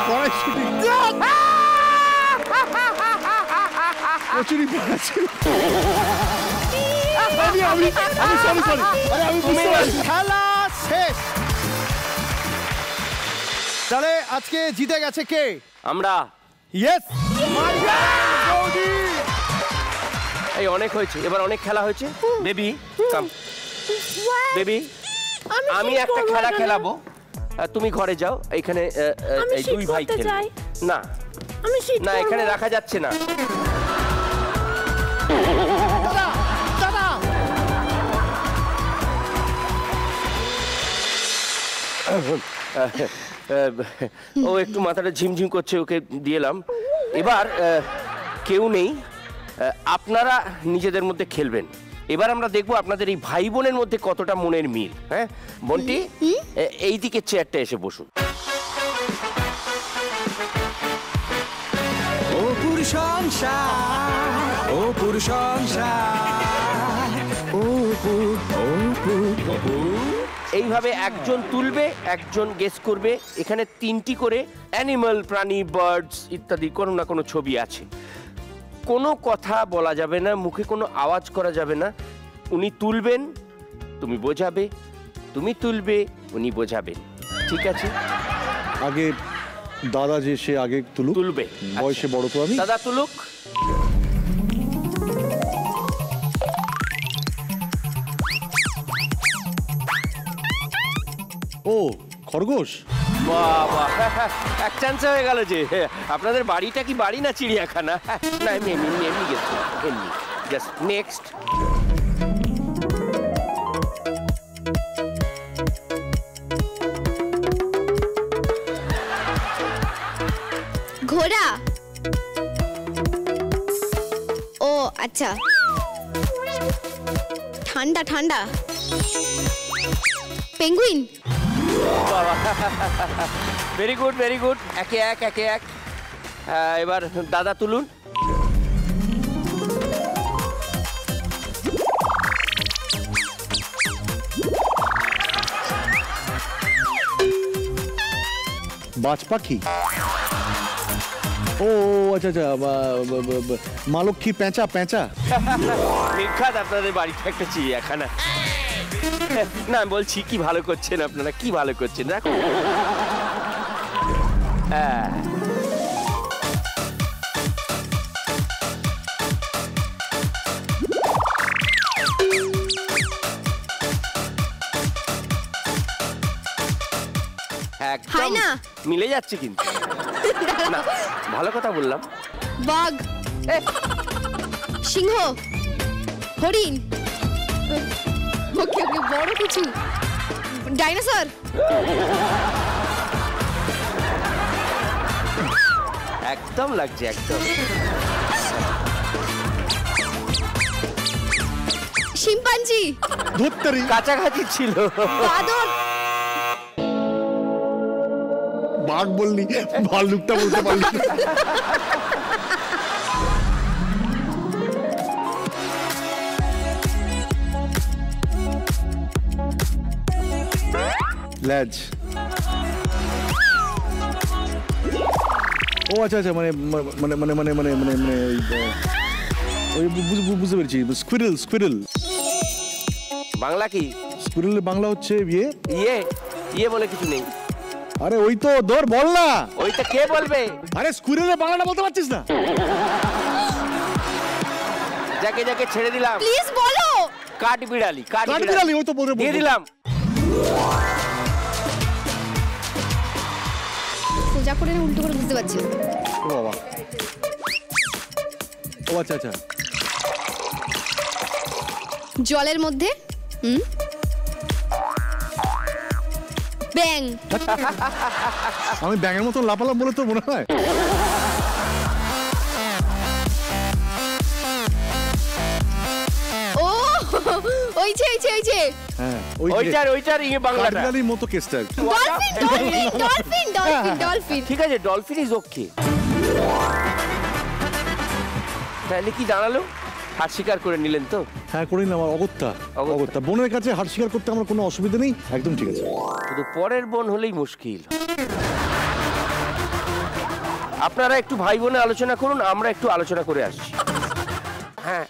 কড়াইশুঁটি, কচুরি পানা ছিল। আমি সরি আরে আমি বুঝতে পারছি। খেলা শেষ। তাহলে আজকে জিতে গেছে কে? আমরা। ইয়েস। এই অনেক হয়েছে, এবার অনেক খেলা হয়েছে। বেবি কাম বেবি, আমি একটা খেলা খেলাবো, তুমি ঘরে যাও। এখানে এই দুই ভাই খেলবে। না না, এখানে রাখা যাচ্ছে না। ও একটু মাথাটা ঝিমঝিম করছে, ওকে দিয়েলাম। এবার কেউ নেই, আপনারা নিজেদের মধ্যে খেলবেন। এবার আমরা দেখবো আপনাদের এই ভাই বোনের মধ্যে কতটা মনের মিল। হ্যাঁ বন্টি, এই দিকে চেয়ারটা এসে বসুন। ও পুরুষ সংসার, ও পুরুষ সংসার, ও এইভাবে একজন তুলবে, একজন গেস করবে। এখানে 3টি করে অ্যানিমাল, প্রাণী, বার্ডস ইত্যাদি কোনো না কোনো ছবি আছে। কোনো কথা বলা যাবে না, মুখে কোনো আওয়াজ করা যাবে না। উনি তুলবেন, তুমি বোঝাবে, তুমি তুলবে, উনি বোঝাবেন। ঠিক আছে? আগে দাদা যে সে আগে তুলবে। বয়সে বড় তো আমি। দাদা তুলুক। ও খরগোশ। বাবা, এক চান্স হয়ে গেল যে। আপনাদের বাড়িটা কি বাড়ি না চিড়িয়াখানা? না এমনি এমনি এমনি গেছি, এমনি জাস্ট। নেক্সট। ঘোড়া। ও আচ্ছা, ঠান্ডা ঠান্ডা। Penguin. Very good very good. একে এক একে এক। এবার দাদা তুলুন। বাজ পাখি। ও আচ্ছা আচ্ছা, মা লক্ষ্মী পেঁচা। নির্ঘাত আপনাদের বাড়িতে একটা চিড়িয়াখানা। না বলছি কি ভালো করছেন আপনারা, কি ভালো করছেন। দেখো হয় না? মিলে যাচ্ছে কিন্তু। না ভালো কথা বললাম। বাঘ, সিংহ, হরিণ। ওকে ওকে, বড় কিছু। ডাইনোসর। একদম লাগছে, একদম। শিম্পাঞ্জি। ধুত্তরি। কাছাকাছি ছিল। বাদর। বাঘ বললি, ভাল্লুকটা বলতে পারলি। ল্যাজ। ও আচ্ছা আচ্ছা, মানে মানে মানে মানে মানে মানে মানে ওই বুঝতে পেরেছি। স্কুইরেল। বাংলা কি? স্কুইরেলের বাংলা হচ্ছে ইয়ে। ইয়ে বলে কিছু নেই। আরে ওই তো ধর, বল না। ওইটা কে বলবে? আরে স্কুইরেলের বাংলাটা বলতে পারছিস না? যাকে যাকে ছেড়ে দিলাম। প্লিজ বলো। কাঠবিড়ালি। কাঠবিড়ালি, ওই তো বলতে দিয়ে দিলাম। সোজা করে না উল্টো করে বুঝতে পারছি না। ও বাবা। ও আচ্ছা আচ্ছা। জলের মধ্যে ব্যাং। আমি ব্যাঙের মতো লাপালাম বলে তো মনে হয়। ও ওই এই যে হ্যাঁ ওইটার ইয়ে বাংলাটা কাঠবিড়ালির মতো কেসটা আর কি। ডলফিন ঠিক আছে, ডলফিন ইজ ওকে। তাহলে কি দাঁড়ালো? হাত স্বীকার করে নিলেন তো? হ্যাঁ করে নিলাম, আমার অগত্যা বোনের কাছে হার স্বীকার করতে আমার কোনো অসুবিধা নেই, একদম ঠিক আছে। শুধু পরের বোন হলেই মুশকিল। আপনারা একটু ভাই বোনে আলোচনা করুন, আমরা একটু আলোচনা করে আসছি। হ্যাঁ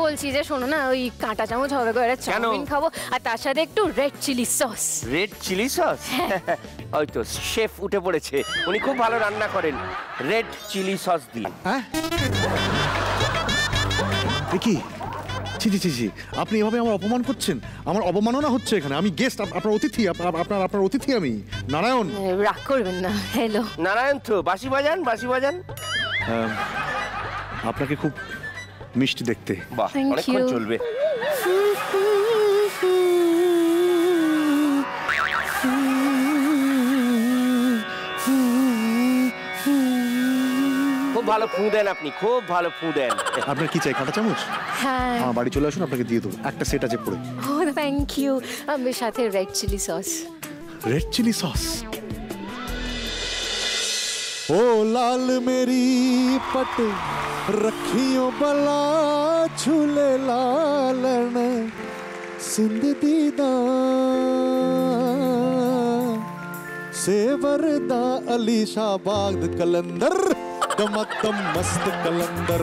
বলছি যে শোনো না, ওই কাঁটা চামচ হবে গো, একটা চাউমিন খাবো আর তার সাথে একটু red chilli sauce. Red chilli sauce? ওই তো শেফ উঠে পড়েছে, উনি খুব ভালো রান্না করেন রেড চিলি সস দিয়ে। হ্যাঁ কি ছি, আপনি এভাবে আমার অপমান করছেন, আমার অবমাননা হচ্ছে এখানে। আমি গেস্ট, আপনার অতিথি, আপনার অতিথি আমি, নারায়ণ। রাগ করবেন না। হ্যালো নারায়ণ তো বাঁশি বাজান। আপনাকে খুব মিষ্টি দেখতে। বাহ, অনেকক্ষণ চলবে। খুব ভালো ফু দেন আপনি, খুব ভালো ফু দেন। আপনার কি চাই, কাঁটা চামচ? হ্যাঁ। আমার বাড়ি চলে আসুন, আপনাকে দিয়ে দেবো। একটা সেট আছে পড়ে। ও থ্যাংক ইউ। আমার সাথে red chilli sauce. Red chilli sauce. ओ लाल मेरी पट रखियो बला झूले लालन सिंध दीदा सेवरदा अली शाहबाग कलंदर दमदम मस्त कलंदर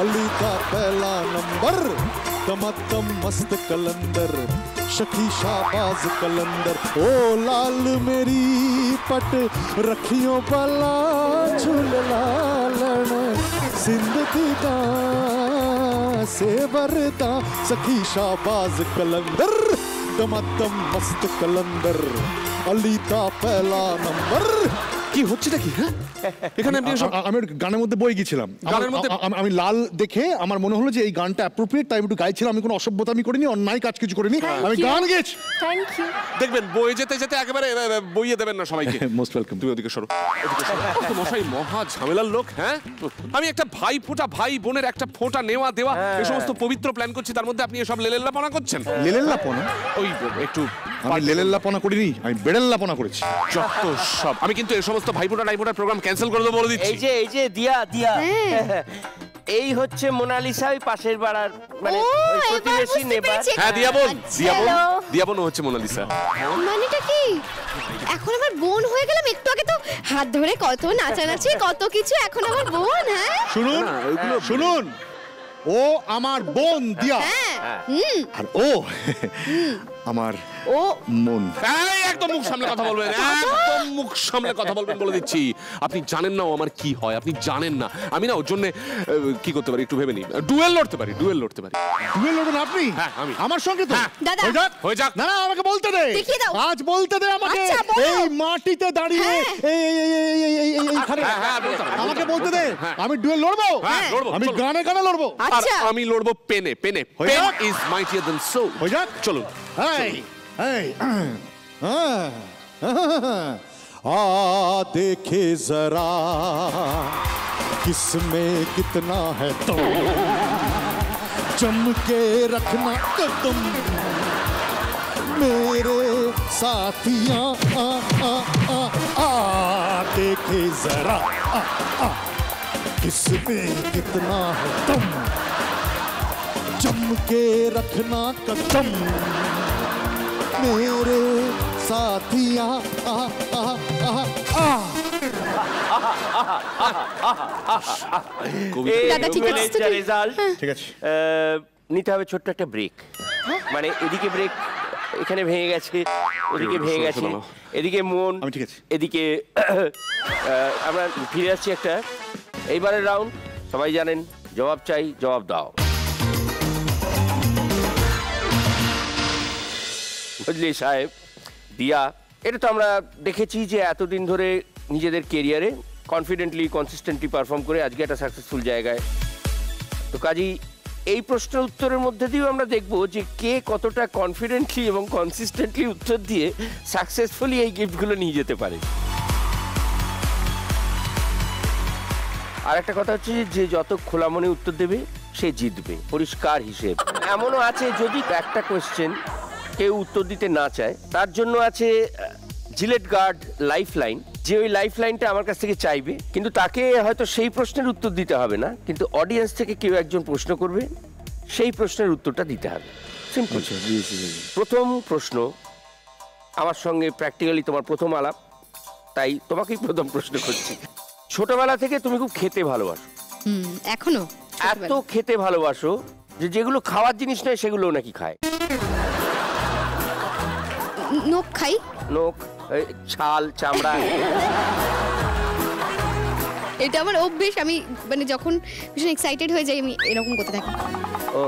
अली का पहला नंबर दमदम मस्त कलंदर शकी शाहबाज कलंदर। ओ लाल मेरी पट रखियो बला झूल लालन सिंध दीदा सेवरदा सखी शाहबाज कलंदर दमदम मस्त कलंदर अली का पहला नंबर। কি হচ্ছে নাকি? হ্যাঁ এখানে আমি গানের মধ্যে বই গিয়েছিলাম, আমি লাল দেখে আমার মনে হলো যে এই গানটা অ্যাপ্রোপ্রিয়েট, তাই আমি একটু গাইছিলাম। আমি কোনো অসভ্যতা আমি করিনি, অন্যায় কাজ কিছু করিনি, আমি গান গেয়েছি। Thank you. দেখবেন বই যেতে একেবারে বইয়ে দেবেন না সবাইকে। Most welcome. তুমি ওদিকে সরো। মশাই মহা ঝামেলার লোক। হ্যাঁ আমি একটা ভাই বোনের একটা ফোঁটা নেওয়া দেওয়া এই সমস্ত পবিত্র প্ল্যান করছি, তার মধ্যে আপনি এসব লেলেল্লাপনা করছেন। লেলেল্লাপনা? ওই একটু আমি লেলেল্লাপনা করিনি, আমি বেড়েল্লাপনা করেছি। যত সব। আমি কিন্তু এই সমস্ত ভাইফোঁটা প্রোগ্রাম ক্যান্সেল করে দেবো বলে দিচ্ছি। এই যে দিয়া এই হচ্ছে মোনালিসা, ওই পাশের পাড়ার মানে প্রতিবেশী নেবার। হ্যাঁ দিয়া বোন হচ্ছে মোনালিসা। মানেটা কি? এখন আমার বোন হয়ে গেলাম? একটু আগে তো হাত ধরে কত নাচানাচি কত কিছু, এখন আমার বোন? হ্যাঁ শুনুন, ও আমার বোন দিয়া, আর ও আমার মন। একদম মুখ সামলে কথা বলবেন, একদম মুখ সামলে কথা বলবেন বলে দিচ্ছি। আপনি জানেন না ও আমার কি হয়, আপনি জানেন না। আমি না ওর জন্য কি করতে পারি একটু ভেবে নি, ডুয়েল লড়তে পারি। ডুয়েল লড়বেন আপনি? হ্যাঁ আমি। আমার সঙ্গে তো? দাদা হয়ে যাক। না আমাকে বলতে দে, আজ বলতে দে আমাকে। এই মাটিতে দাঁড়িয়ে আমাকে বলতে দে, আমি ডুয়েল লড়বো। আমি গানে লড়বো। আমি লড়বো পেনে। পেন ইজ মাইটিয়ার দ্যান সো। হয়ে যাক, চলুন। आ देखे जरा किसमें कितना है तो जम के रखना कदम मेरे साथियां। देखे जरा किसमें कितना है दम जम के रखना कदम मेरे साथिया। ঠিক আছে, নিতে হবে ছোট্ট একটা ব্রেক। মানে এদিকে ব্রেক, এখানে ভেঙে গেছে, ওদিকে ভেঙে গেছে, এদিকে মন, ঠিক আছে, এদিকে আমরা ফিরে আসছি একটা। এইবারের রাউন্ড সবাই জানেন, জবাব চাই, জবাব দাও। বুঝলি সাহেব, দিয়া, এটা তো আমরা দেখেছি যে এতদিন ধরে নিজেদের কেরিয়ারে কনফিডেন্টলি কনসিস্টেন্টলি পারফর্ম করে আজকে একটা সাকসেসফুল জায়গায়। তো কাজেই এই প্রশ্নের উত্তরের মধ্যে দিয়েও আমরা দেখব যে কে কতটা কনফিডেন্টলি এবং কনসিস্টেন্টলি উত্তর দিয়ে সাকসেসফুলি এই গিফটগুলো নিয়ে যেতে পারে। আর একটা কথা হচ্ছে যে যত খোলা মনে উত্তর দেবে সে জিতবে, পরিষ্কার হিসেব। এমনও আছে যদি একটা কোয়েশ্চেন কেউ উত্তর দিতে না চায়, তার জন্য আছে জিলেট গার্ড লাইফ লাইন, যে ওই লাইফ লাইনটা আমার কাছ থেকে চাইবে, কিন্তু তাকে হয়তো সেই প্রশ্নের উত্তর দিতে হবে না, কিন্তু অডিয়েন্স থেকে কেউ একজন প্রশ্ন করবে, সেই প্রশ্নের উত্তরটা দিতে হবে। সিম্পল। প্রথম প্রশ্ন, আমার সঙ্গে প্র্যাকটিক্যালি তোমার প্রথম আলাপ, তাই তোমাকেই প্রথম প্রশ্ন করছি। ছোটবেলা থেকে তুমি খুব খেতে ভালোবাসো। এখনো এত খেতে ভালোবাসো যে যেগুলো খাওয়ার জিনিস নয় সেগুলোও নাকি খায়। নখ খাই, নখ, ছাল, চামড়া। এটা আমার অভ্যেস। আমি মানে যখন ভীষণ এক্সাইটেড হয়ে যাই আমি এরকম করতে থাকি। ও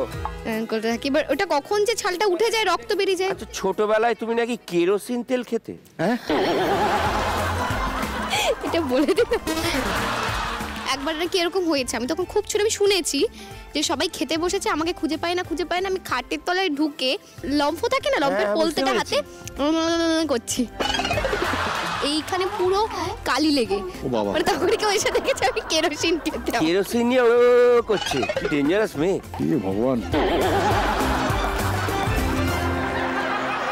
করতে থাকি, এবার ওটা কখন যে ছালটা উঠে যায়, রক্ত বেরিয়ে যায়। আচ্ছা, ছোটবেলায় তুমি নাকি কেরোসিন তেল খেতে? হ্যাঁ, এটা বলে দিত। একবার নাকি এরকম হয়েছে, আমি তখন খুব ছোট, আমি শুনেছি যে সবাই খেতে বসেছে, আমাকে খুঁজে পায় না, আমি খাটের তলায় ঢুকে লম্ফ থাকে না, লম্ফের পোলতেটা হাতে করছি, এইখানে পুরো কালি লেগে। মানে তখন কেউ এসে দেখেছে আমি কেরোসিন খেতে। কেরোসিন নিয়ে করছে, ডেঞ্জারাস মেয়ে। ভগবান।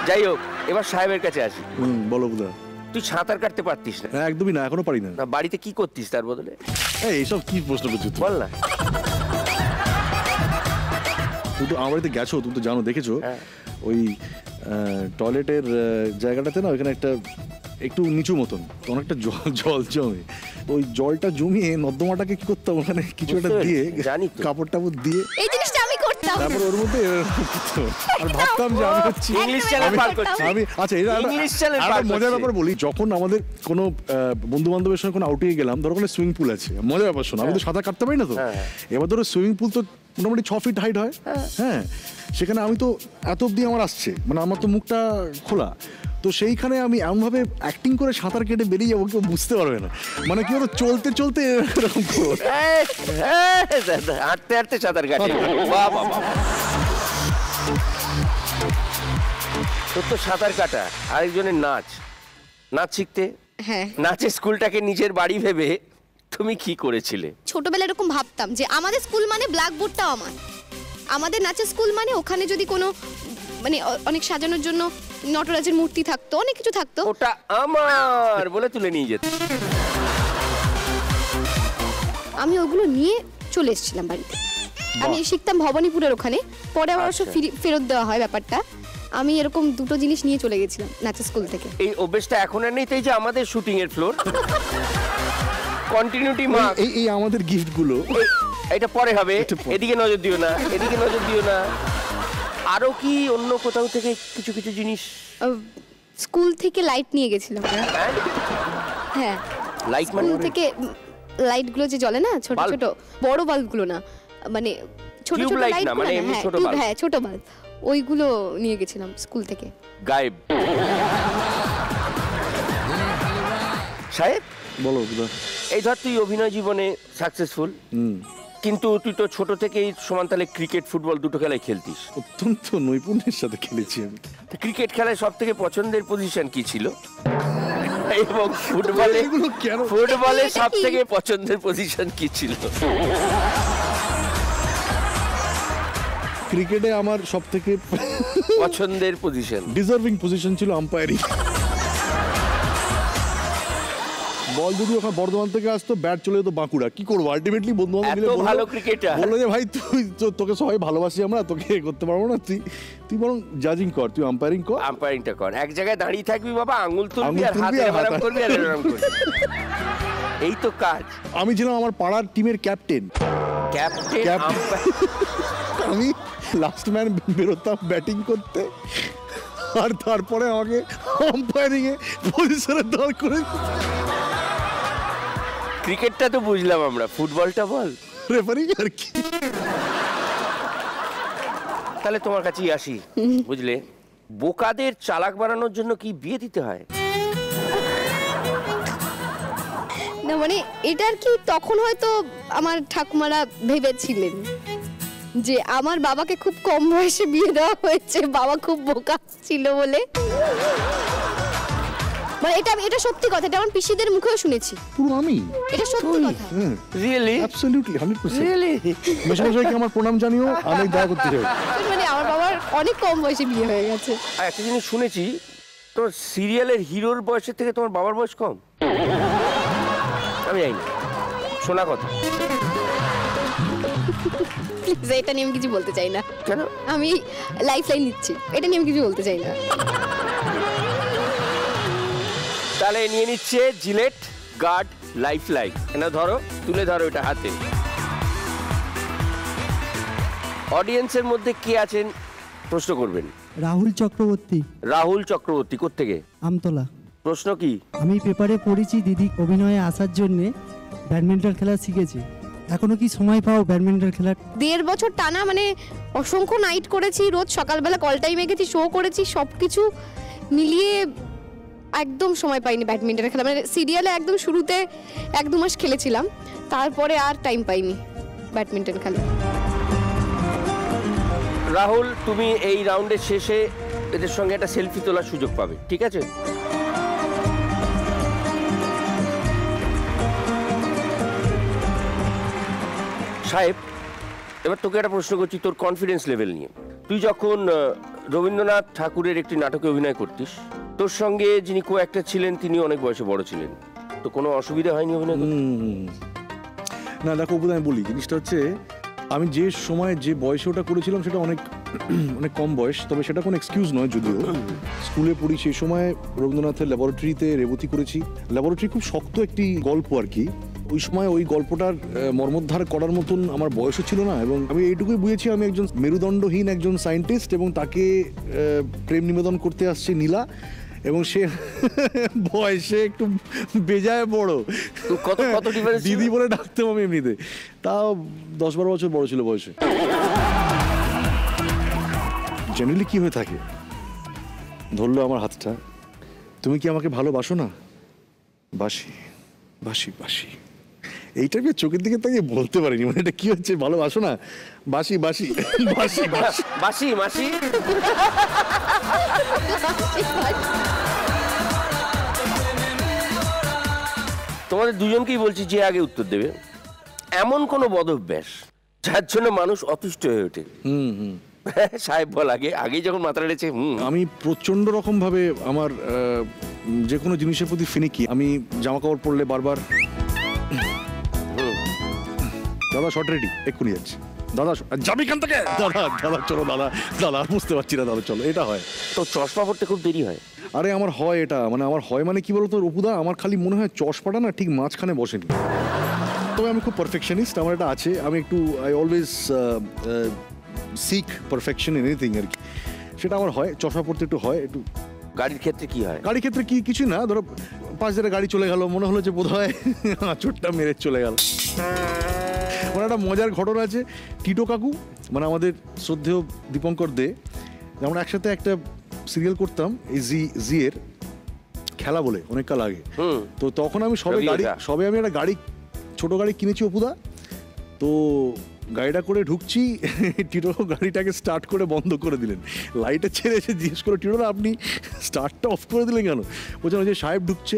যাই হোক, এবার সাহেবের কাছে আসি। বলো বুদা। তুই সাঁতার কাটতে পারতিস না? একদমই না, এখনো পারি না। বাড়িতে কি করতিস তার বদলে? এইসব কি প্রশ্ন করছিস বল না। তুমি তো আমার বাড়িতে গেছো, তুমি তো জানো, দেখেছো ওই টয়লেটের জায়গাটাতে না, ওইখানে একটা একটু নিচু মতন অনেকটা জল জমে, ওই জলটা জমিয়ে নর্দমাটাকে কি করতাম, ওখানে কিছু একটা দিয়ে কাপড় টাপড় দিয়ে এই জিনিসটা আমি করতাম। তারপর ওর মধ্যে আর ভাবতাম যে আমি হচ্ছি ইংলিশ চ্যানেল পার করছি আমি। আচ্ছা, এটা ইংলিশ চ্যানেল পার করছি। মজার ব্যাপার বলি, যখন আমাদের কোনো বন্ধু বান্ধবের সঙ্গে কোনো আউটিংয়ে গেলাম, ধরো ওখানে সুইমিং পুল আছে, মজার ব্যাপার শোনো, আমি তো সাঁতার কাটতে পারি না, তো এবার ধরো সুইমিং পুল তো মোটামুটি 6 ফিট হাইট হয়, হ্যাঁ, সেখানে আমি তো এত অব্দি আমার আসছে, মানে আমার তো মুখটা খোলা, তো সেইখানে আমি এমনভাবে অ্যাক্টিং করে সাঁতার কেটে বেরিয়ে যাবো, কেউ বুঝতে পারবে না, মানে কি হলো, চলতে চলতে এরকম হাঁটতে হাঁটতে সাঁতার কাটে। তোর তো সাঁতার কাটা, আরেকজনের নাচ শিখতে, নাচের স্কুলটাকে নিজের বাড়ি ভেবে তুমি কি করেছিলে? ছোটবেলায় এরকম ভাবতাম যে আমাদের স্কুল মানে ব্ল্যাকবোর্ডটাও আমাদের নাচের স্কুল মানে ওখানে যদি কোনো মানে অনেক সাজানোর জন্য নটরাজের মূর্তি থাকতো, অনেক কিছু থাকতো, ওটা আমার বলে তুলে নিয়ে যেত। আমি ওগুলো নিয়ে চলে এসেছিলাম বাড়িতে। আমি শিখতাম ভবানীপুরের ওখানে, পরে আবার অবশ্য ফেরত দেওয়া হয় ব্যাপারটা। আমি এরকম দুটো জিনিস নিয়ে চলে গেছিলাম নাচের স্কুল থেকে। এই অভ্যেসটা এখন আর নেই, তাই যে আমাদের শুটিং এর ফ্লোর কন্টিনিউটি মার্ক, এই আমাদের গিফটগুলো এটা পরে হবে, এদিকে নজর দিও না, এদিকে নজর দিও না। আরো কি অন্য কোথাও থেকে কিছু কিছু জিনিস? স্কুল থেকে লাইট নিয়ে গেছিলাম। হ্যাঁ, লাইট মানে থেকে লাইটগুলো যে জ্বলে না, ছোট ছোট, বড় বাল্বগুলো না, মানে ছোট ছোট লাইট, মানে এমনি ছোট বাল্ব, হ্যাঁ ছোট বাল্ব, ওইগুলো নিয়ে গেছিলাম স্কুল থেকে। গায়েব। সাহেব বলো। এই ধর তুই অভিনয় জীবনে সাকসেসফুল, কিন্তু তুই তো ছোট থেকেই সমানতালে ক্রিকেট ফুটবল দুটো খেলাই খেলতিস। অত্যন্ত নৈপুণ্যের সাথে খেলেছি আমি। ক্রিকেট খেলায় সব থেকে পছন্দের পজিশন কি ছিল? এবং ফুটবলে সব থেকে পছন্দের পজিশন কি ছিল? ক্রিকেটে আমার সব থেকে পছন্দের পজিশন, ডিজার্ভিং পজিশন ছিল আম্পায়ারিং। বল যদি ওখানে বর্ধমান থেকে আসতো, ব্যাট চলে যেত বাঁকুড়া, কি করবো? আলটিমেটলি বন্ধু বান্ধব মিলে ভালো ক্রিকেটার বললো যে ভাই তোকে সবাই ভালোবাসি আমরা, তোকে করতে পারবো না, তুই বরং জাজিং কর, তুই আম্পায়ারিং কর। আম্পায়ারিংটা কর, এক জায়গায় দাঁড়িয়ে থাকবি বাবা, আঙুল তুলবি আর হাতে আরাম করবি আর আরাম করবি, এই তো কাজ। আমি ছিলাম আমার পাড়ার টিমের ক্যাপ্টেন। আমি লাস্ট ম্যান বেরোতাম ব্যাটিং করতে, আর তারপরে আমাকে আম্পায়ারিং এ পজিশনে দাঁড় করে। ক্রিকেটটা তো বুঝলাম আমরা, ফুটবলটা বল। রেফারি আর কি। তাহলে তোমার কাছেই আসি, বুঝলে, বোকাদের চালাক বানানোর জন্য কি বিয়ে দিতে হয়? না মানে এটা আর কি, তখন হয়তো আমার ঠাকুমারা ভেবেছিলেন যে আমার বাবাকে খুব কম বয়সে বিয়ে দেওয়া হয়েছে, বাবা খুব বোকা ছিল বলে। মানে এটা সত্যি কথা, এটা আমার পিসিদের মুখেও শুনেছি। পুরো আমি এটা সত্যি কথা। রিয়েলি? অ্যাবসলিউটলি 100%। রিয়েলি? মেশামশাইকে আমার প্রণাম জানিও, অনেক দয়া করতে চাই। মানে আমার বাবার অনেক কম বয়সে বিয়ে হয়ে গেছে। আর একটা জিনিস শুনেছি, তোর সিরিয়ালের হিরোর বয়সের থেকে তোমার বাবার বয়স কম। আমি জানি না, শোনা কথা। প্লিজ এটা নিয়ে আমি কিছু বলতে চাই না। কেন? আমি লাইফ লাইন নিচ্ছি, এটা নিয়ে আমি কিছু বলতে চাই না। তাহলে নিয়ে নিচ্ছে জিলেট গার্ড লাইফ লাইন। এনা ধরো, তুলে ধরো এটা হাতে। অডিয়েন্সের মধ্যে কে আছেন প্রশ্ন করবেন? রাহুল চক্রবর্তী। রাহুল চক্রবর্তী কোত্থেকে? আমতলা। প্রশ্ন কি? আমি পেপারে পড়েছি দিদি অভিনয়ে আসার জন্যে ব্যাডমিন্টন খেলা শিখেছি, এখনো কি সময় পাও ব্যাডমিন্টন খেলার? 1.5 বছর টানা মানে অসংখ্য নাইট করেছি, রোজ সকালবেলা কল টাইমে গেছি, শো করেছি, সবকিছু মিলিয়ে একদম সময় পাইনি ব্যাডমিন্টন খেলা। মানে সিরিয়ালে একদম শুরুতে 1-2 মাস খেলেছিলাম, তারপরে আর টাইম পাইনি ব্যাডমিন্টন খেলা। রাহুল, তুমি এই রাউন্ডের শেষে এদের সঙ্গে একটা সেলফি তোলার সুযোগ পাবে, ঠিক আছে? সাহেব, এবার তোকে একটা প্রশ্ন করছি তোর কনফিডেন্স লেভেল নিয়ে। তুই যখন রবীন্দ্রনাথ ঠাকুরের একটি নাটকে অভিনয় করতিস, তোর সঙ্গে যিনি কো অ্যাক্টর ছিলেন তিনি অনেক বয়সে বড় ছিলেন, তো কোনো অসুবিধা হয়নি অভিনয় করতে? না দেখো অপুদা, আমি বলি জিনিসটা হচ্ছে, আমি যে সময় যে বয়সে ওটা করেছিলাম সেটা অনেক অনেক কম বয়স, তবে সেটা কোনো এক্সকিউজ নয়। যদিও স্কুলে পড়ি সেই সময় রবীন্দ্রনাথের ল্যাবরেটরিতে রেবতী করেছি। ল্যাবরেটরি খুব শক্ত একটি গল্প আর কি। ওই সময় ওই গল্পটার মর্মোদ্ধার করার মতন আমার বয়সও ছিল না, এবং আমি এইটুকুই বুঝেছি আমি একজন মেরুদণ্ডহীন একজন সায়েন্টিস্ট, এবং তাকে প্রেম নিবেদন করতে আসছে নীলা, এবং সে বয়সে একটু বেজায় বড়। কত ডিফারেন্স? দিদি বলে ডাকতাম আমি এমনিতে, তাও 10-12 বছর বড় ছিল বয়সে। জেনারেলি কি হয়ে থাকে, ধরলো আমার হাতটা, তুমি কি আমাকে ভালোবাসো না? বাসি বাসি বাসি, এইটা আমি চোখের দিকে তাকিয়ে বলতে পারিনি, মানে এটা কি হচ্ছে, ভালোবাসো না? বাসি বাসি বাসি বাসি মাসি। তোমাদের দুজনকেই বলছি, যে আগে উত্তর দেবে, এমন কোনো বদভ্যাস যার জন্য মানুষ অতুষ্ট হয়ে ওঠে? সাহেব বল আগে, আগেই যখন মাথা রেড়েছে। আমি প্রচন্ড রকম ভাবে আমার যে কোনো জিনিসের প্রতি ফিনিকি। আমি জামা কাপড় পরলে বারবার, দাদা শর্ট রেডি, এক্ষুনি যাচ্ছি, দাদা যাবি কান থেকে, দাদা দাদা চলো, দাদা দাদা বুঝতে পারছি না, দাদা চলো, এটা হয়। তো চশমা পড়তে খুব দেরি হয়? আরে আমার হয় এটা, মানে আমার হয় মানে কি বলতো অপুদা, আমার খালি মনে হয় চশমাটা না ঠিক মাঝখানে বসেনি। তবে আমি খুব পারফেকশনিস্ট, আমার এটা আছে, আমি একটু I always seek perfection in anything আর কি, সেটা আমার হয়। চশমা পড়তে একটু হয়। একটু গাড়ির ক্ষেত্রে কি হয়? গাড়ির ক্ষেত্রে কি কিছু না, ধরো পাশ দিয়ে গাড়ি চলে গেল, মনে হলো যে বোধ হয় চোটটা মেরে চলে গেল। মানে একটা মজার ঘটনা আছে, টিটো কাকু মানে আমাদের শ্রদ্ধেয় দীপঙ্কর দে, আমরা একসাথে একটা সিরিয়াল করতাম এই জি এর খেলা বলে অনেক কাল আগে। তো তখন আমি সবে আমি একটা গাড়ি, ছোট গাড়ি কিনেছি অপুদা, তো গাড়িটা করে ঢুকছি, টিটো গাড়িটাকে স্টার্ট করে বন্ধ করে দিলেন, লাইটে ছেড়ে এসে জিজ্ঞেস করে, টিটোরা আপনি স্টার্টটা অফ করে দিলেন কেন? বলছেন ওই যে সাহেব ঢুকছে,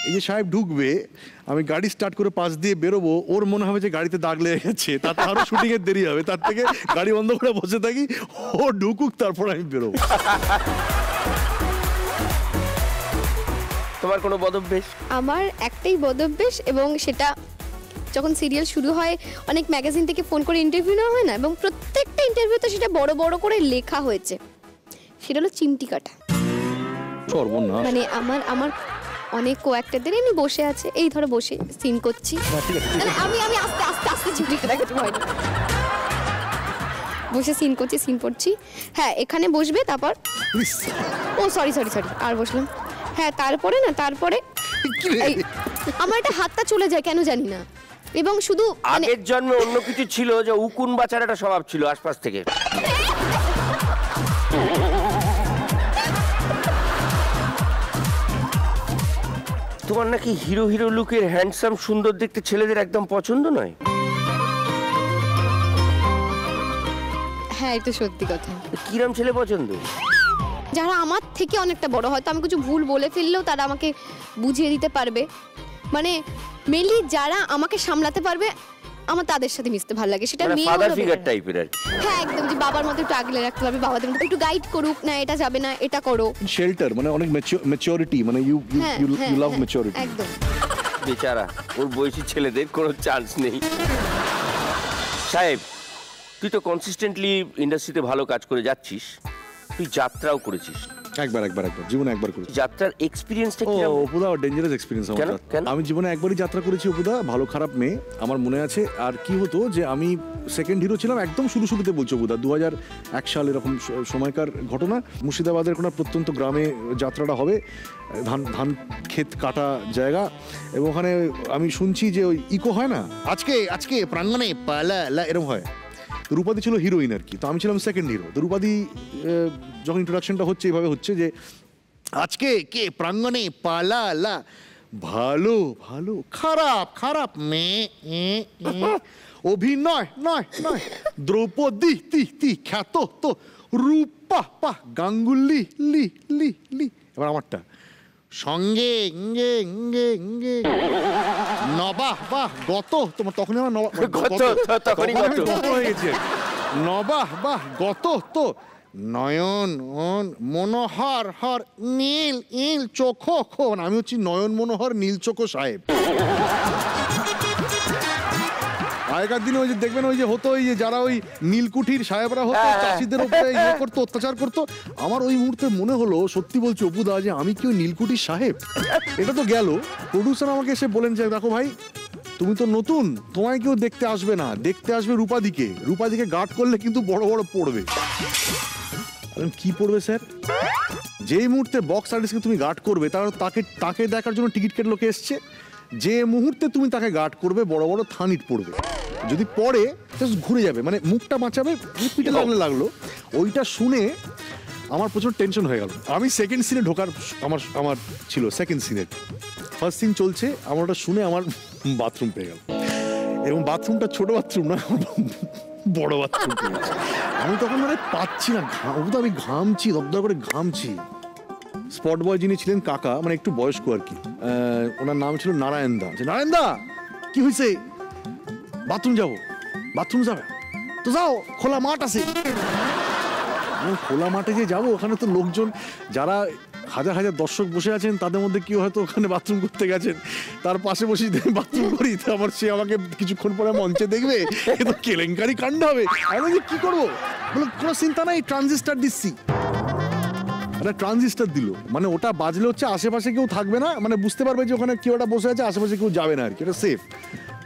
এই যে সাহেব ঢুকবে, আমি গাড়ি স্টার্ট করে পাশ দিয়ে বেরোবো, ওর মনে হবে যে গাড়িতে দাগ লেগে গেছে, তাতে আরো শুটিং এর দেরি হবে, তার থেকে গাড়ি বন্ধ করে বসে থাকি, ও ঢুকুক তারপর আমি বেরোবো। তোমার কোনো বদভ্যাস? আমার একটাই বদভ্যাস, এবং সেটা যখন সিরিয়াল শুরু হয় অনেক ম্যাগাজিন থেকে ফোন করে ইন্টারভিউ নেওয়া হয় না, এবং প্রত্যেকটা ইন্টারভিউতে সেটা বড় বড় করে লেখা হয়েছে, সেটা হলো চিমটি কাটা। মানে আমার অনেক কো অ্যাক্টরদের এমনি বসে আছে, এই ধরো বসে সিন করছি, আমি আস্তে আস্তে আস্তে চিমটি কাটা করতে হয় না, বসে সিন করছি, সিন পড়ছি, হ্যাঁ এখানে বসবে, তারপর ও সরি আর বসলাম, হ্যাঁ তারপরে আমার একটা হাতটা চলে যায় কেন জানি না, এবং শুধু আগের জন্মে অন্য কিছু ছিল, যে উকুন বাঁচার একটা স্বভাব ছিল আশপাশ থেকে। তোমার নাকি হিরো লুকের হ্যান্ডসাম সুন্দর দেখতে ছেলেদের একদম পছন্দ নয়? হ্যাঁ এটা সত্যি কথা। কিরম ছেলে পছন্দ? যারা আমার থেকে অনেকটা বড়, হয়তো আমি কিছু ভুল বলে ফেললেও তারা আমাকে বুঝিয়ে দিতে পারবে। মানে মেনলি যারা আমাকে সামলাতে পারবে, আমার তাদের সাথে মিশতে ভালো লাগে। সেটা মেয়ে ফাদার ফিগার টাইপের আর হ্যাঁ, একদম, যে বাবার মতো একটু আগলে রাখতে পারবে, বাবাদের মতো একটু গাইড করুক, না এটা যাবে না, এটা করো। শেল্টার মানে অনেক ম্যাচিউরিটি, মানে ইউ লাভ ম্যাচিউরিটি। একদম। বেচারা ওর বয়সী ছেলেদের কোনো চান্স নেই। সাহেব, তুই তো কনসিস্টেন্টলি ইন্ডাস্ট্রিতে ভালো কাজ করে যাচ্ছিস, তুই যাত্রাও করেছিস। একবার জীবনে একবার করেছি। যাত্রার এক্সপিরিয়েন্সটা কি? অপুদা ডেঞ্জারাস এক্সপিরিয়েন্স আমার। আমি জীবনে একবারই যাত্রা করেছি অপুদা, ভালো খারাপ মেয়ে, আমার মনে আছে। আর কি হতো যে আমি সেকেন্ড হিরো ছিলাম একদম শুরুতে বলছো অপুদা, 2001 সাল এরকম সময়কার ঘটনা। মুর্শিদাবাদের কোনো প্রত্যন্ত গ্রামে যাত্রাটা হবে, ধান ক্ষেত কাটা জায়গা, এবং ওখানে আমি শুনছি যে ওই ইকো হয় না, আজকে প্রাঙ্গণে পালা এরকম হয়। রূপাদি ছিল হিরোইন আর কি, তো আমি ছিলাম সেকেন্ড হিরো। তো রূপাদি যখন ইন্ট্রোডাকশনটা হচ্ছে এইভাবে হচ্ছে যে আজকে কে প্রাঙ্গণে পালা, ভালো খারাপ মেয়ে, অভিনয় নয় দ্রৌপদী তি খ্যাত তো রূপা গাঙ্গুলি লি। এবার আমারটা সঙ্গে নবাহ গত, তোমার তখনই আমার হয়ে গেছে। নবাহ গত তো নয়ন মনোহর নীল চোখো, আমি হচ্ছি নয়ন মনোহর নীল চোখো সাহেব। আগেকার দিনে ওই যে দেখবেন ওই যে হতো, ওই যে যারা ওই নীলকুঠির সাহেবরা হতো, চাষিদের উপরে ইয়ে করতো, অত্যাচার করতো। আমার ওই মুহূর্তে মনে হলো, সত্যি বলছি অপুদা, যে আমি কি ওই নীলকুঠির সাহেব? এটা তো গেল, প্রডিউসার আমাকে এসে বলেন যে দেখো ভাই, তুমি তো নতুন, তোমায় কেউ দেখতে আসবে না, দেখতে আসবে রূপাদিকে গার্ড করলে কিন্তু বড় পড়বে। কি পড়বে স্যার? যেই মুহূর্তে বক্স আর্টিস্টকে তুমি গার্ড করবে, তাকে দেখার জন্য টিকিট কেটে লোকে এসছে, যে মুহূর্তে তুমি তাকে গার্ড করবে বড় থানিট পড়বে, যদি পড়ে জাস্ট ঘুরে যাবে, মানে মুখটা বাঁচাবে, পিঠে লাগলো। ওইটা শুনে আমার প্রচুর টেনশন হয়ে গেল। আমি সেকেন্ড সিনে ঢোকার আমার ছিল, সেকেন্ড সিনে ফার্স্ট সিন চলছে, আমার ওটা শুনে আমার বাথরুম পেয়ে গেল, এবং বাথরুমটা ছোট বাথরুম না, বড় বাথরুম পেয়ে গেছে। আমি তখন মানে পাচ্ছি না, আমি ঘামছি, দরদর করে ঘামছি। স্পট বয় যিনি ছিলেন কাকা, মানে একটু বয়স্ক আর কি, ওনার নাম ছিল নারায়ণদা, কি হয়েছে? বাথরুম যাবে তো যাও, খোলা মাঠ আছে। খোলা মাঠে যে যাবো, ওখানে তো লোকজন যারা হাজার দর্শক বসে আছেন, তাদের মধ্যে কেউ হয়তো ওখানে বাথরুম করতে গেছেন, তার পাশে বসে বাথরুম করি, আমার সে আমাকে কিছুক্ষণ পরে মঞ্চে দেখবে, এ তো কেলেঙ্কারি কাণ্ড হবে। আমি কি করবো? বলে কোনো চিন্তা নাই, ট্রানজিস্টার দিচ্ছি। ট্রানজিস্টার দিল, মানে ওটা বাজলে হচ্ছে আশেপাশে কেউ থাকবে না, মানে বুঝতে পারবে যে ওখানে কেউ একটা বসে আছে, আশেপাশে কেউ যাবে না আর কি, এটা সেফ।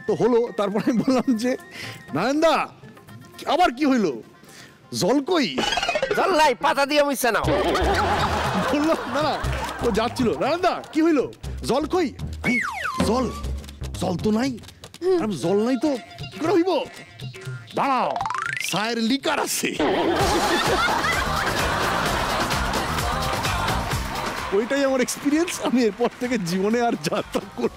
তো হলো, তারপরে আমি বললাম যে নারায়ণদা আবার কি হইলো? জল কই? জল নাই, পাতা দিয়ে মিশছে না। বললো না, ও যাচ্ছিল, নারায়ণদা কি হইলো? জল কই? জল তো নাই। জল নাই তো কি করে হইব? দাঁড়াও, সায়ের লিকার আছে। ওইটাই আমার এক্সপিরিয়েন্স। আমি এরপর থেকে জীবনে আর যাত্রা করব।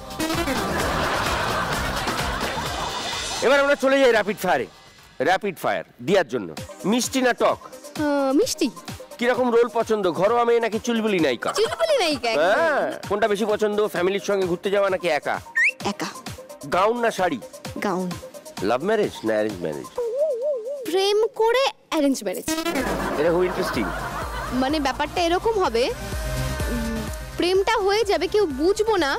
এবার আমরা চলে যাই র্যাপিড ফায়ার দেওয়ার জন্য। মিষ্টি না টক? মিষ্টি। কিরকম রোল পছন্দ, ঘরোয়া মেয়ে নাকি চুলবুলি নায়িকা? হ্যাঁ, কোনটা বেশি পছন্দ, ফ্যামিলির সঙ্গে ঘুরতে যাওয়া নাকি একা? গাউন না শাড়ি? গাউন। লাভ ম্যারেজ না অ্যারেঞ্জ ম্যারেজ? প্রেম করে অ্যারেঞ্জ ম্যারেজ। এটা খুব ইন্টারেস্টিং। মানে ব্যাপারটা এরকম হবে, প্রেমটা হয়ে যাবে, কেউ বুঝবো না,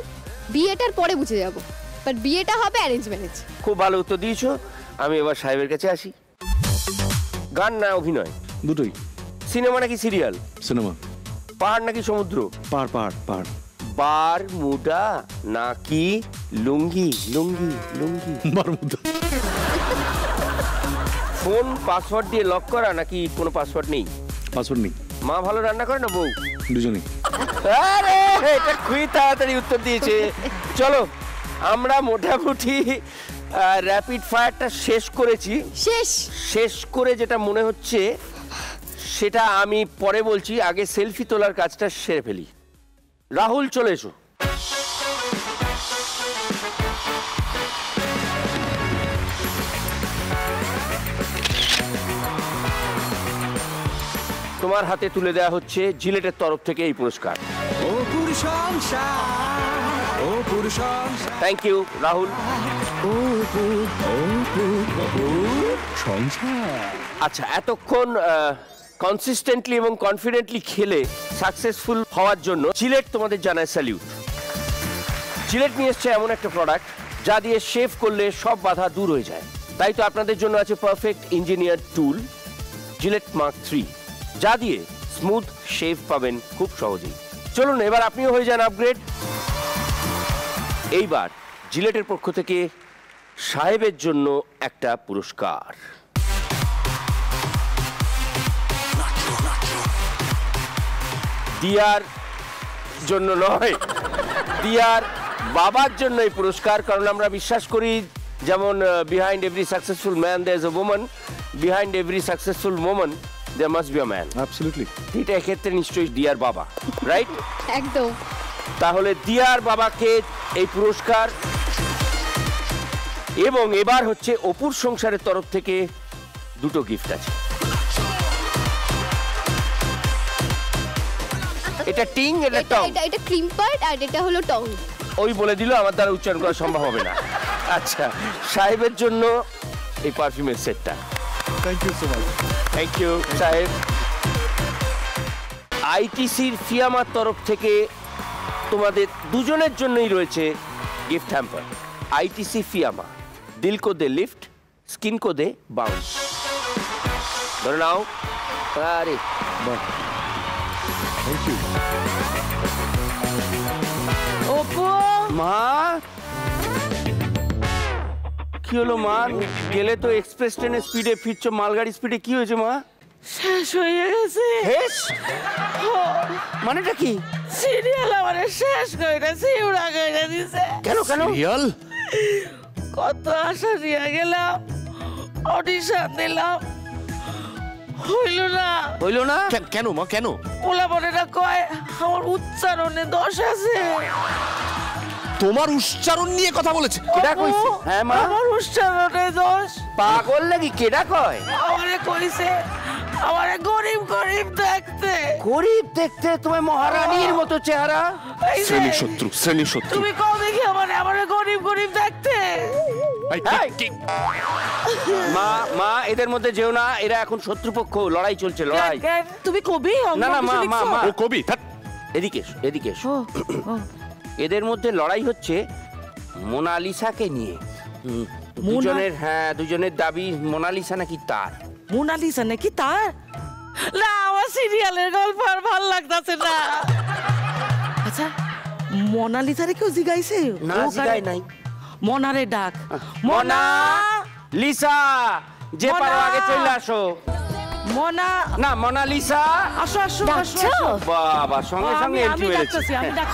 বিয়েটার পরে বুঝে যাবো, বাট বিয়েটা হবে অ্যারেঞ্জ ম্যারেজ। খুব ভালো উত্তর দিয়েছো। আমি এবার সাহেবের কাছে আসি। গান না অভিনয়? দুটোই। সিনেমা নাকি সিরিয়াল? সিনেমা। পাহাড় নাকি সমুদ্র? পাহাড়। বারমুডা নাকি লুঙ্গি? বারমুডা। ফোন পাসওয়ার্ড দিয়ে লক করা নাকি কোনো পাসওয়ার্ড নেই? পাসওয়ার্ড নেই। মা ভালো রান্না করে না বউ? দুজনেই। আরে এটা খুবই তাড়াতাড়ি উত্তর দিয়েছে। চলো, আমরা মোটামুটি র্যাপিড ফায়ারটা শেষ করেছি। শেষ করে যেটা মনে হচ্ছে সেটা আমি পরে বলছি, আগে সেলফি তোলার কাজটা সেরে ফেলি। রাহুল চলে এসো। তোমার হাতে তুলে দেওয়া হচ্ছে জিলেটের তরফ থেকে এই পুরস্কার। Thank you Rahul. আচ্ছা, এতক্ষণ কনসিস্টেন্টলি এবং কনফিডেন্টলি খেলে সাকসেসফুল হওয়ার জন্য জিলেট তোমাদের জানায় স্যালিউট। জিলেট নিয়ে এসছে এমন একটা প্রোডাক্ট যা দিয়ে শেভ করলে সব বাধা দূর হয়ে যায়। তাই তো আপনাদের জন্য আছে পারফেক্ট ইঞ্জিনিয়ার টুল জিলেট মার্ক 3, যা দিয়ে স্মুথ শেভ পাবেন খুব সহজেই। চলুন এবার আপনিও হয়ে যান আপগ্রেড। এইবার জিলেটের পক্ষ থেকে সাহেবের জন্য একটা পুরস্কার। দিয়ার জন্য নয়, দিয়ার বাবার জন্য এই পুরস্কার। কারণ আমরা বিশ্বাস করি যেমন behind every successful man there is a woman, behind every successful woman there must be a man. Absolutely. এটা এক্ষেত্রে নিশ্চয়ই দিয়ার বাবা, রাইট? একদম। তাহলে দিয়ার বাবাকে এই পুরস্কার, এবং এবার হচ্ছে অপুর সংসারের তরফ থেকে দুটো গিফট আছে। এটা টিং, এটা টং। এটা ক্রিম পার্ট আর এটা হলো টং। ওই বলে দিল, আমার দ্বারা উচ্চারণ করা সম্ভব হবে না। আচ্ছা, সাহেবের জন্য এই পারফিউমের সেটটা। Thank you so much. Thank you সাহেব। আইটিসির ফিয়ামার তরফ থেকে তোমাদের দুজনের জন্যই রয়েছে গিফট হ্যাম্পার। আইটিসি ফিয়ামা, দিল কো দে লিফট, স্কিন কো দে বাউন্স। ধরে নাও। আরে বাহ, থ্যাংক ইউ। অপু, মা কি হলো মা? গেলে তো এক্সপ্রেস ট্রেনের স্পিডে, ফিরছো মালগাড়ি স্পিডে, কি হয়েছে মা? শেষ হয়ে গেছে। শেষ মানেটা কি? সিরিয়াল আমারে শেষ কইরা সিউড়া কইরা দিছে। কেন কেন? রিয়াল? কত আশা নিয়ে গেলাম, অডিশন দিলাম, হইল না। হইল না কেন মা, কেন? পোলা বনেরা কয় আমার উচ্চারণে দোষ আছে। তোমার উচ্চারণ নিয়ে কথা বলেছে? কেডা কইছে? হ্যাঁ মা, আমার উচ্চারণে দোষ। পাগল লাগি, কেডা কয়? আমারে কইছে আমারে গরিব গরিব দেখতে। গরিব দেখতে? তোমার মহারানীর মতো চেহারা। এই যে, শ্রেণী শত্রু, শ্রেণী শত্রু। তুমি কও দেখি আমারে গরিব গরিব দেখতে। মা মা, এদের মধ্যে যেও না, এরা এখন শত্রুপক্ষ, লড়াই চলছে, লড়াই। তুমি কবি? না না মা মা মা, ও কবি। এদিকে এসো, এদিকে এসো। এদের মধ্যে লড়াই হচ্ছে মোনালিসাকে নিয়ে। দুজনের, হ্যাঁ দুজনের দাবি মোনালিসা নাকি তার। মোনালিসা নাকি তার? না, আমার সিরিয়ালের গল্প আর ভাল লাগতাছে না। আচ্ছা, মোনালিসারে কেউ জিগাইছে? না, জিগাই নাই। মনারে ডাক। মোনা লিসা, যে পারো আগে চলে আসো। মোনা না, মোনালিসা আসো আসো আসো। বাবা, সঙ্গে সঙ্গে এন্ট্রি মেরেছে।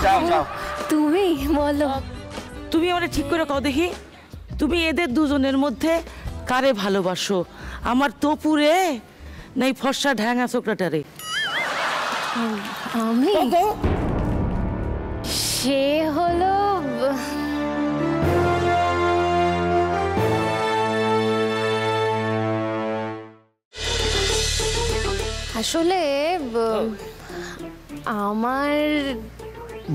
যাও যাও। তুমি বলো, তুমি আমারে ঠিক করে কও দেখি, তুমি এদের দুজনের মধ্যে কারে ভালোবাসো? আমার তপুরে নাই ফর্সা ঢ্যাঙা ছোকরাটারে? আমি সে হলো আসলে আমার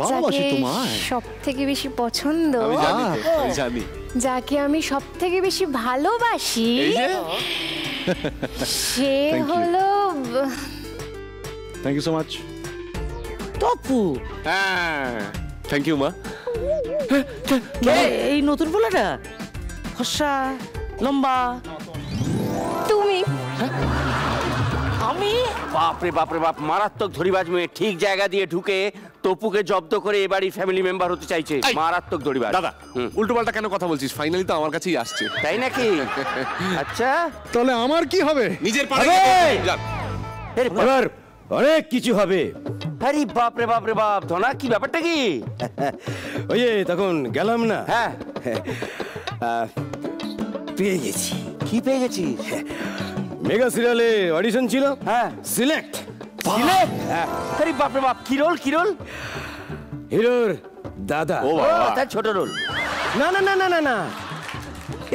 ভালোবাসি যাকে তোমায়। সব থেকে বেশি পছন্দ, আমি জানি। যাকে আমি সব থেকে বেশি ভালোবাসি, সে Thank you. হলো thank you so much. Topu. হ্যাঁ, থ্যাংক ইউ মা। এই নতুন পোলাটা ফর্সা লম্বা? তুমি। আমি? বাপরে বাপরে বাপ, মারাত্মক ধরিবাজ মেয়ে, ঠিক জায়গা দিয়ে ঢুকে তপুকে জব্দ করে এবারই ফ্যামিলি মেম্বার হতে চাইছে। মারাত্মক ধরিবাজ। দাদা, উল্টো পাল্টা কেন কথা বলছিস? ফাইনালি তো আমার কাছেই আসছে। তাই নাকি? আচ্ছা, তাহলে আমার কি হবে? নিজের পারে যান। এবার অনেক কিছু হবে। আরে বাপরে বাপরে বাপ, ধনা কি ব্যাপারটা কি? ওই যে তখন গেলাম না, হ্যাঁ, পেয়ে গেছি। কি পেয়ে গেছিস? মেগা সিরিয়ালে অডিশন ছিল, হ্যাঁ, সিলেক্ট। আরে বাপরে বাপ, কি রোল? কি রোল? হিরোর দাদা। ও ও, বাবা, তার ছোট রোল। না না না না না না,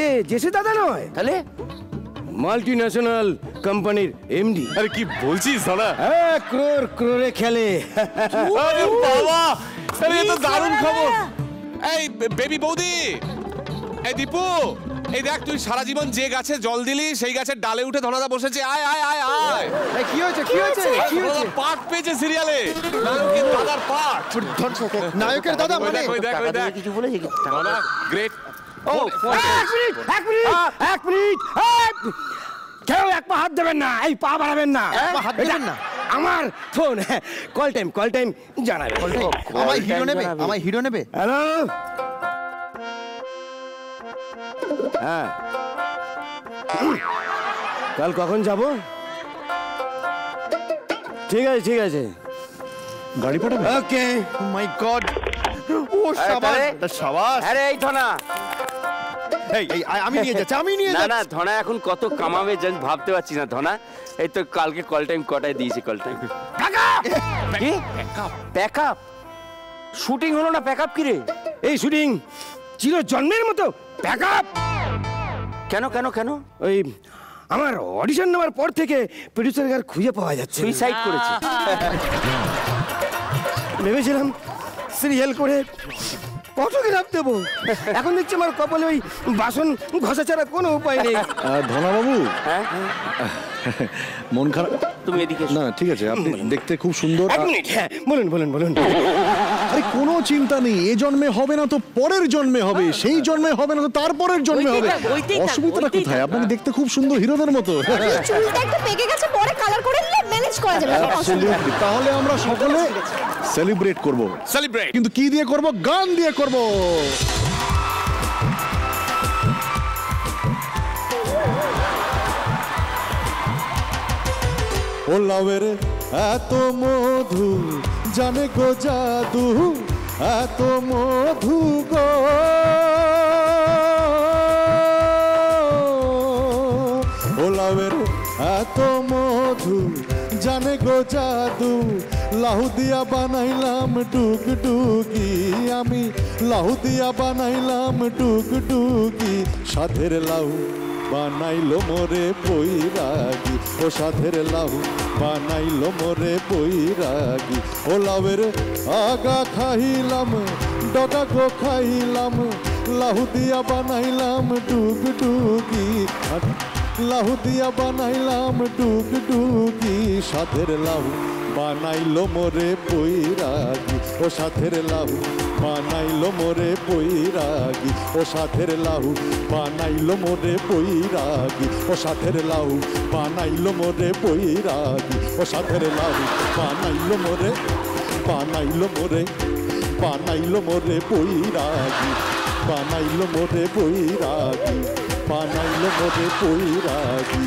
এ জেসে দাদা নয়, তাহলে মাল্টি ন্যাশনাল কোম্পানির এমডি। আরে কি বলছিস ধনা? ক্রোর ক্রোরে খেলে। আরে বাবা, আরে এ তো দারুণ খবর। এই বেবি বৌদি, এই দীপু, এই দেখ তুই সারা জীবন যে গাছে জল দিলি সেই গাছের ডালে উঠে ধনাদা বসেছে। আয় আয় আয় আয়। কি হয়েছে কি হয়েছে কি হয়েছে? পার্ট পেয়েছে সিরিয়ালে, নায়কের দাদার পার্ট। নায়কের দাদা মানে ওই দেখ ওই দেখ কিছু বলেছে কি? ধনা গ্রেট। ও এক মিনিট কেউ এক পা হাত দেবেন না, এই পা বাড়াবেন না, হাত দেবেন না। আমার ফোন, কল টাইম জানাবে। আমায় হিরো নেবে, আমায় হিরো নেবে। হ্যালো, হ্যাঁ কাল কখন যাব? ঠিক আছে গাড়ি পাঠাবে? ওকে। মাই গড, ও শাবাশ শাবাশ। আরে এই ধনা, এই আমি নিয়ে যাচ্ছি, আমি নিয়ে না যাচ্ছি। না ধনা এখন কত কামাবে জান ভাবতে পারছিস না ধনা। এই তো কালকে কল টাইম কটায় দিয়েছি কল টাইম। কি প্যাকআপ? শুটিং হলো না, প্যাকআপ কি রে? এই শুটিং চির জন্মের মতো প্যাকআপ। কেন কেন কেন? ওই আমার অডিশন নেওয়ার পর থেকে প্রডিউসারকে আর খুঁজে পাওয়া যাচ্ছে না। সুইসাইড করেছে। ভেবেছিলাম সিরিয়াল করে ফটোগ্রাফ দেবো, এখন দেখছি আমার কপালে ওই বাসন ঘষা ছাড়া কোনো উপায় নেই। ধনাবাবু, হ্যাঁ মন খারাপ? তুমি এদিকে এসো। না ঠিক আছে, আপনি দেখতে খুব সুন্দর। এক মিনিট, হ্যাঁ বলুন। আরে কোনো চিন্তা নেই, এ জন্মে হবে না তো পরের জন্মে হবে, সেই জন্মে হবে না তো তারপরের জন্মে হবে। অসুবিধাটা কোথায়? আপনাকে দেখতে খুব সুন্দর হিরোদের মতো। চুলটা একটু পেকে গেছে, পরে কালার করে নিলে ম্যানেজ করা যাবে। Absolutely. তাহলে আমরা সকলে সেলিব্রেট করব। সেলিব্রেট কিন্তু কি দিয়ে করব? গান দিয়ে করব। ও লাউয়ের এত মধু, জানে গো জাদু, এত মধু গো। ও লাউয়ের এত মধু, জানে গো জাদু, লাহু দিয়া বানাইলাম ডুগডুগি, আমি লাহু দিয়া বানাইলাম ডুগডুগি। সাধের লাউ বানাইলো মোরে বৈরাগী, ও সাধের লাউ বানাইলো মোরে বৈরাগী। ও লাউয়ের আগা খাইলাম, ডগা গো খাইলাম, লাহু দিয়া বানাইলাম ডুগডুগি, লাহু দিয়া বানাইলাম ডুগডুগি। সাধের লাউ বানাইলো মোরে বৈরাগী, ও সাধের লাউ বানাইলো মোরে বৈরাগী, ও সাধের লাউ বানাইলো মোরে বৈরাগী, ও সাধের লাউ বানাইলো মোরে বৈরাগী, ও সাধের লাউ বানাইলো মোরে, বানাইলো মোরে, বানাইলো মোরে বৈরাগী, বানাইলো মোরে বৈরাগী, বানাইলো মোরে বৈরাগী।